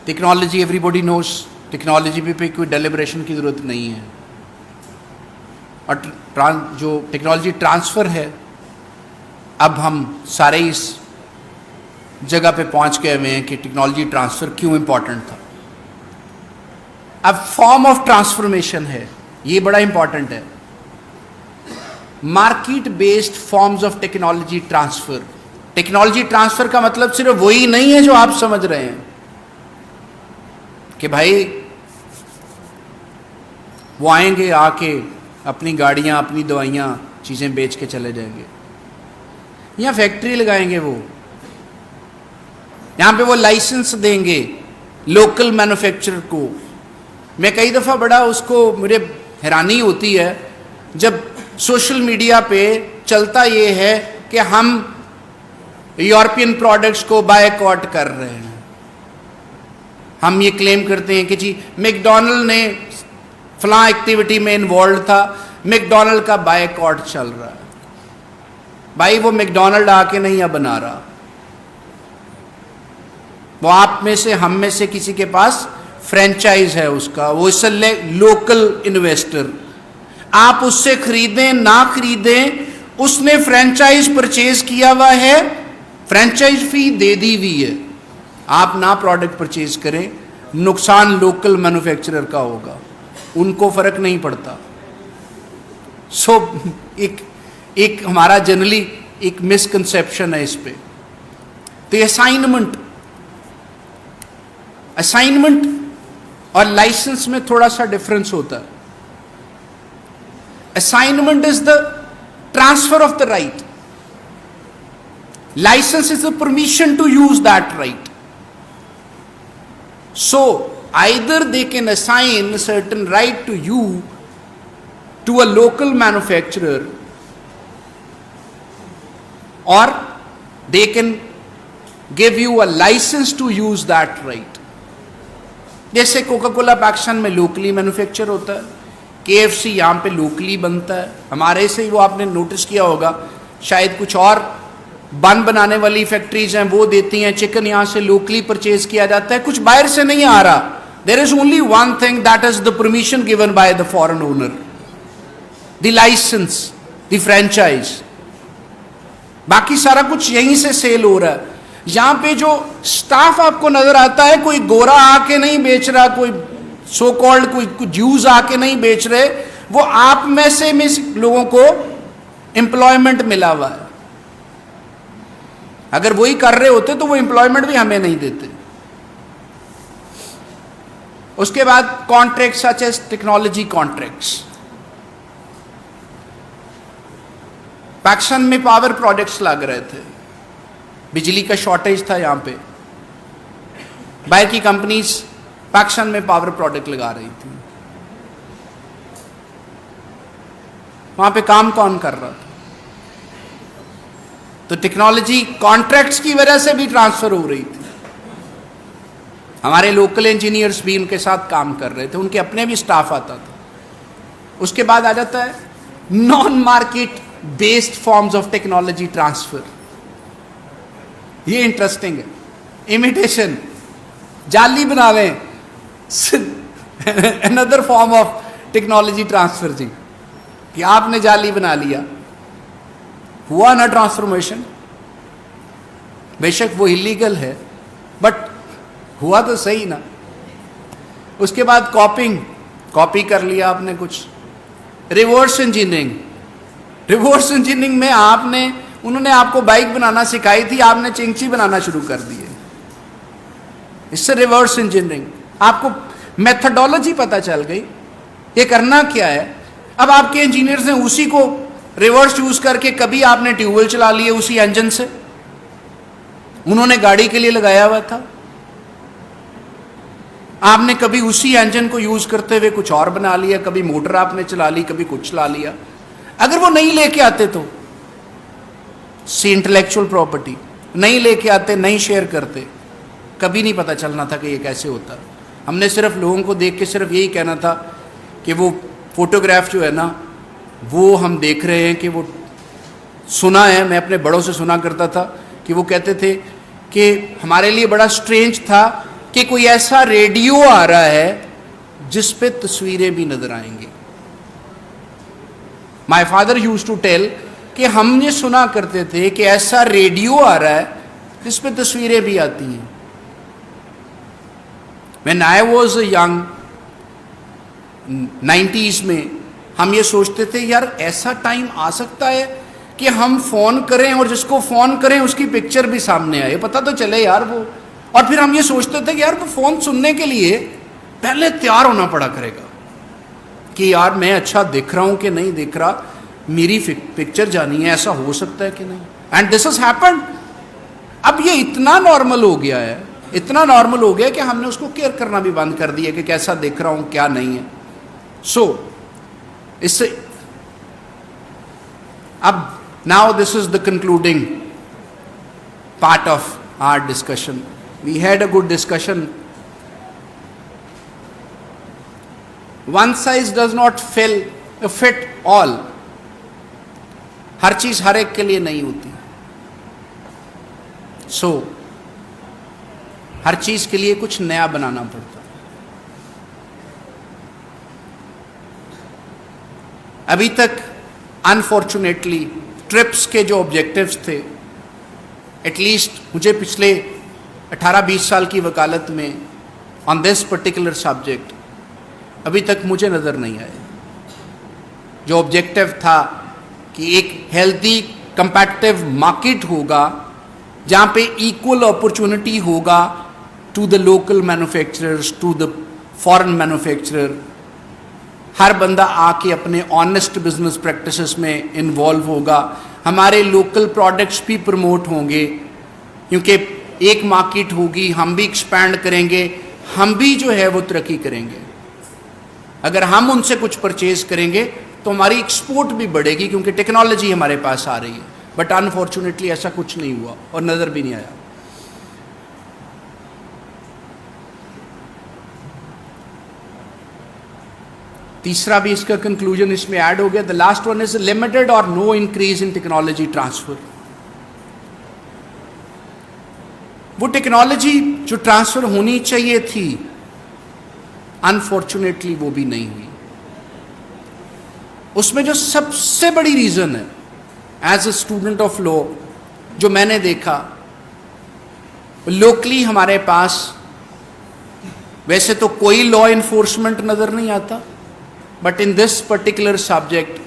टेक्नोलॉजी एवरीबॉडी नोस, टेक्नोलॉजी पे कोई डेलिब्रेशन की ज़रूरत नहीं है। और जो टेक्नोलॉजी ट्रांसफ़र है, अब हम सारे इस जगह पे पहुंच गए हुए हैं कि टेक्नोलॉजी ट्रांसफ़र क्यों इम्पॉर्टेंट था। अब फॉर्म ऑफ ट्रांसफॉर्मेशन है, ये बड़ा इंपॉर्टेंट है। Market based forms of technology transfer. Technology transfer का मतलब सिर्फ वही नहीं है जो आप समझ रहे हैं कि भाई वो आएंगे, आके अपनी गाड़ियां, अपनी दवाइयां, चीज़ें बेच के चले जाएंगे, या फैक्ट्री लगाएंगे, वो यहाँ पे वो लाइसेंस देंगे लोकल मैन्युफैक्चरर को। मैं कई दफ़ा बड़ा उसको मुझे हैरानी होती है जब सोशल मीडिया पे चलता ये है कि हम यूरोपियन प्रोडक्ट्स को बायकॉट कर रहे हैं। हम ये क्लेम करते हैं कि जी मैकडॉनल्ड ने फलां एक्टिविटी में इन्वॉल्व था, मैकडॉनल्ड का बायकॉट चल रहा है। भाई वो मैकडॉनल्ड आके नहीं अब बना रहा, वो आप में से, हम में से किसी के पास फ्रेंचाइज है उसका, वो इसलिए लोकल इन्वेस्टर। आप उससे खरीदें ना खरीदें, उसने फ्रेंचाइज परचेज किया हुआ है, फ्रेंचाइज फी दे दी हुई है। आप ना प्रोडक्ट परचेज करें, नुकसान लोकल मैन्युफैक्चरर का होगा, उनको फर्क नहीं पड़ता। सो एक हमारा जनरली एक मिसकंसेप्शन है इस पे। तो असाइनमेंट और लाइसेंस में थोड़ा सा डिफरेंस होता है. Assignment is the transfer of the right. License is the permission to use that right. So either they can assign a certain right to you, to a local manufacturer, or they can give you a license to use that right. जैसे Coca Cola Pakistan में locally manufacture होता है, KFC यहाँ पे locally बनता है. हमारे से वो आपने नोटिस किया होगा, शायद कुछ और बन बनाने वाली फैक्ट्रीज हैं वो देती हैं, चिकन यहाँ से लोकली परचेज किया जाता है, कुछ बाहर से नहीं आ रहा. There is only one thing, that is the permission given by the foreign owner, the licence, the franchise. बाकी सारा कुछ यहीं से सेल हो रहा है. यहाँ पे जो स्टाफ आपको नजर आता है, कोई गोरा आके नहीं बेच रहा, कोई सो कॉल्ड कोई ज्यूज आके नहीं बेच रहे, वो आप में से लोगों को एम्प्लॉयमेंट मिला हुआ है. अगर वही कर रहे होते तो वो एम्प्लॉयमेंट भी हमें नहीं देते. उसके बाद contract such as technology contracts. Pakistan में पावर प्रोजेक्ट्स लग रहे थे, बिजली का शॉर्टेज था यहाँ पे, बाहर की कंपनीज पाकिस्तान में पावर प्रोजेक्ट लगा रही थी. वहां पे काम कौन कर रहा था? तो टेक्नोलॉजी कॉन्ट्रैक्ट्स की वजह से भी ट्रांसफर हो रही थी. हमारे लोकल इंजीनियर्स भी उनके साथ काम कर रहे थे, उनके अपने भी स्टाफ आता था. उसके बाद आ जाता है non market based forms of technology transfer. ये इंटरेस्टिंग है. इमिटेशन, जाली बनावे, another form of technology transfer. जी कि आपने जाली बना लिया, हुआ ना ट्रांसफॉर्मेशन. बेशक वो इलीगल है बट हुआ तो सही ना. उसके बाद कॉपिंग, कॉपी कर लिया आपने कुछ. रिवर्स इंजीनियरिंग, रिवर्स इंजीनियरिंग में उन्होंने आपको बाइक बनाना सिखाई थी, आपने चिंची बनाना शुरू कर दिए. इससे रिवर्स इंजीनियरिंग. आपको मेथडोलॉजी पता चल गई, ये करना क्या है. अब आपके इंजीनियर्स ने उसी को रिवर्स यूज करके, कभी आपने ट्यूबवेल चला लिए उसी इंजन से, उन्होंने गाड़ी के लिए लगाया हुआ था, आपने कभी उसी इंजन को यूज करते हुए कुछ और बना लिया, कभी मोटर आपने चला ली, कभी कुछ चला लिया. अगर वो नहीं लेके आते तो सी इंटेलेक्चुअल प्रॉपर्टी नहीं लेके आते, नहीं शेयर करते, कभी नहीं पता चलना था कि ये कैसे होता. हमने सिर्फ लोगों को देख के सिर्फ यही कहना था कि वो फोटोग्राफ जो है ना, वो हम देख रहे हैं कि वो सुना है. मैं अपने बड़ों से सुना करता था कि वो कहते थे कि हमारे लिए बड़ा स्ट्रेंज था कि कोई ऐसा रेडियो आ रहा है जिस पे तस्वीरें भी नजर आएंगी. My father used to tell कि हम ये सुना करते थे कि ऐसा रेडियो आ रहा है जिस पे तस्वीरें भी आती हैं. When I was young, 90s में हम ये सोचते थे यार ऐसा टाइम आ सकता है कि हम फोन करें और जिसको फोन करें उसकी पिक्चर भी सामने आए, पता तो चले यार वो. और फिर हम ये सोचते थे कि यार वो फोन सुनने के लिए पहले तैयार होना पड़ा करेगा कि यार मैं अच्छा दिख रहा हूं कि नहीं दिख रहा, मेरी पिक्चर जानी है, ऐसा हो सकता है कि नहीं. And this has happened. अब ये इतना नॉर्मल हो गया है, इतना नॉर्मल हो गया कि हमने उसको केयर करना भी बंद कर दिया कि कैसा दिख रहा हूं क्या नहीं है. सो इससे अब now this is the concluding part of our discussion. We had a good discussion. One size does not fit all. हर चीज हर एक के लिए नहीं होती. सो हर चीज के लिए कुछ नया बनाना पड़ता. अभी तक अनफॉर्चुनेटली ट्रिप्स के जो ऑब्जेक्टिव्स थे, एटलीस्ट मुझे पिछले 18-20 साल की वकालत में ऑन दिस पर्टिकुलर सब्जेक्ट अभी तक मुझे नज़र नहीं आए. जो ऑब्जेक्टिव था कि एक हेल्दी कंपैटिटिव मार्केट होगा जहाँ पे इक्वल अपॉर्चुनिटी होगा to the local manufacturers, to the foreign manufacturer, हर बंदा आके अपने ऑनेस्ट बिजनेस प्रैक्टिसेस में इन्वॉल्व होगा, हमारे लोकल प्रोडक्ट्स भी प्रमोट होंगे, क्योंकि एक मार्केट होगी, हम भी एक्सपैंड करेंगे, हम भी जो है वो तरक्की करेंगे। अगर हम उनसे कुछ परचेज करेंगे तो हमारी एक्सपोर्ट भी बढ़ेगी, क्योंकि टेक्नोलॉजी हमारे पास आ रही है। बट अनफॉर्चुनेटली ऐसा कुछ नहीं हुआ और नज़र भी नहीं आया। तीसरा भी इसका कंक्लूजन इसमें ऐड हो गया। The last one is limited और no increase in technology transfer. वो टेक्नोलॉजी जो ट्रांसफर होनी चाहिए थी, अनफॉर्चुनेटली वो भी नहीं हुई। उसमें जो सबसे बड़ी रीजन है, as a student of law जो मैंने देखा, लोकली हमारे पास वैसे तो कोई लॉ इन्फोर्समेंट नजर नहीं आता, but in this particular subject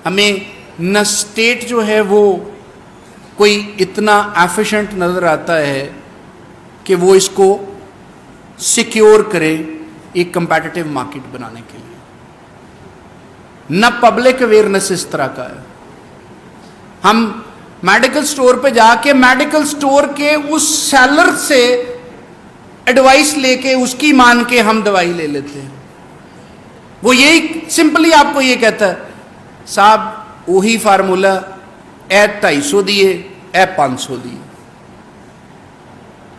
हमें न स्टेट जो है वो कोई इतना एफिशिएंट नजर आता है कि वो इसको सिक्योर करे एक कंपेटिटिव मार्केट बनाने के लिए। न पब्लिक अवेयरनेस इस तरह का है। हम मेडिकल स्टोर पे जाके मेडिकल स्टोर के उस सेलर से एडवाइस लेके उसकी मान के हम दवाई ले लेते हैं। वो यही सिंपली आपको ये कहता है, साहब वही फार्मूला, ए 250 दिए, ए 500 दिए।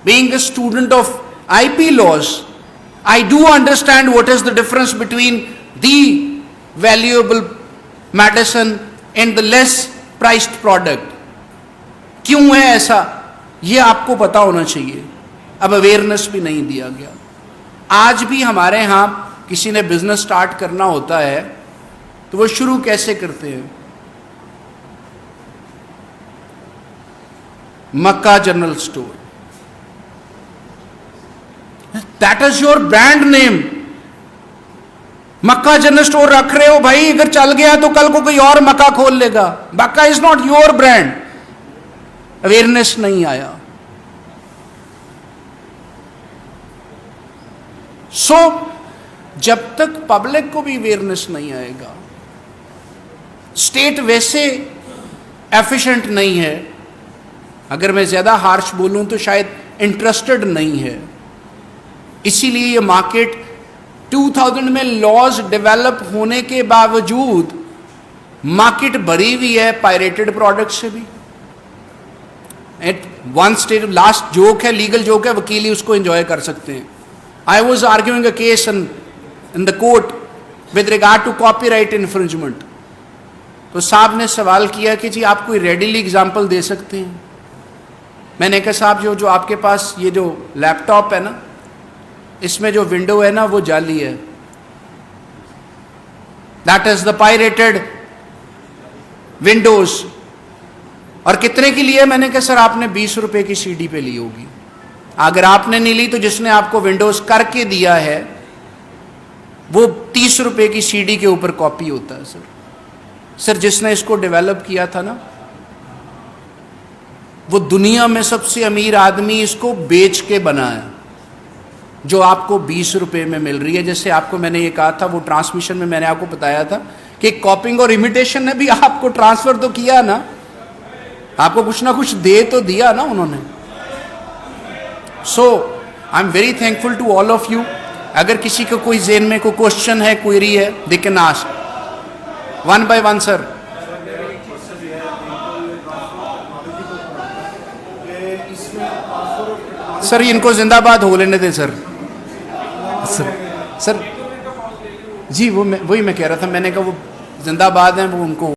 Being a student of IP laws, I do understand what is the difference between the valuable medicine and the less priced product. क्यों है ऐसा, ये आपको पता होना चाहिए। अब अवेयरनेस भी नहीं दिया गया। आज भी हमारे यहाँ किसी ने बिजनेस स्टार्ट करना होता है तो वो शुरू कैसे करते हैं? Makka general store, that is your brand name. Makka general store रख रहे हो भाई, अगर चल गया तो कल को कोई और मक्का खोल लेगा। Makka is not your brand. Awareness नहीं आया। सो जब तक पब्लिक को भी अवेयरनेस नहीं आएगा, स्टेट वैसे एफिशिएंट नहीं है, अगर मैं ज्यादा हार्श बोलूं तो शायद इंटरेस्टेड नहीं है। इसीलिए ये मार्केट 2000 में लॉज डेवलप होने के बावजूद मार्केट भरी हुई है पायरेटेड प्रोडक्ट से भी। At one stage, last joke है, लीगल जोक है, वकील ही उसको एंजॉय कर सकते हैं। I was arguing a case in the court with regard to copyright infringement. तो साहब ने सवाल किया कि जी आप कोई रेडीली एग्जाम्पल दे सकते हैं? मैंने कहा साहब जो आपके पास ये जो लैपटॉप है ना, इसमें जो विंडो है ना वो जाली है, that is the pirated Windows. और कितने की ली है? मैंने कहा सर आपने 20 रुपए की सीडी पे ली होगी। अगर आपने नहीं ली तो जिसने आपको विंडोज करके दिया है वो 30 रुपए की सीडी के ऊपर कॉपी होता है। सर जिसने इसको डेवलप किया था ना, वो दुनिया में सबसे अमीर आदमी इसको बेच के बनाया, जो आपको 20 रुपए में मिल रही है। जैसे आपको मैंने ये कहा था, वो ट्रांसमिशन में मैंने आपको बताया था कि कॉपिंग और इमिटेशन ने भी आपको ट्रांसफर तो किया ना, आपको कुछ ना कुछ दे तो दिया ना उन्होंने। So I am very thankful to all of you. अगर किसी को कोई ज़हन में कोई क्वेश्चन है, क्वेरी है, they can ask one by one. Sir sir इनको जिंदाबाद हो लेने दें सर। सर जी वही मैं कह रहा था, मैंने कहा वो जिंदाबाद हैं, वो उनको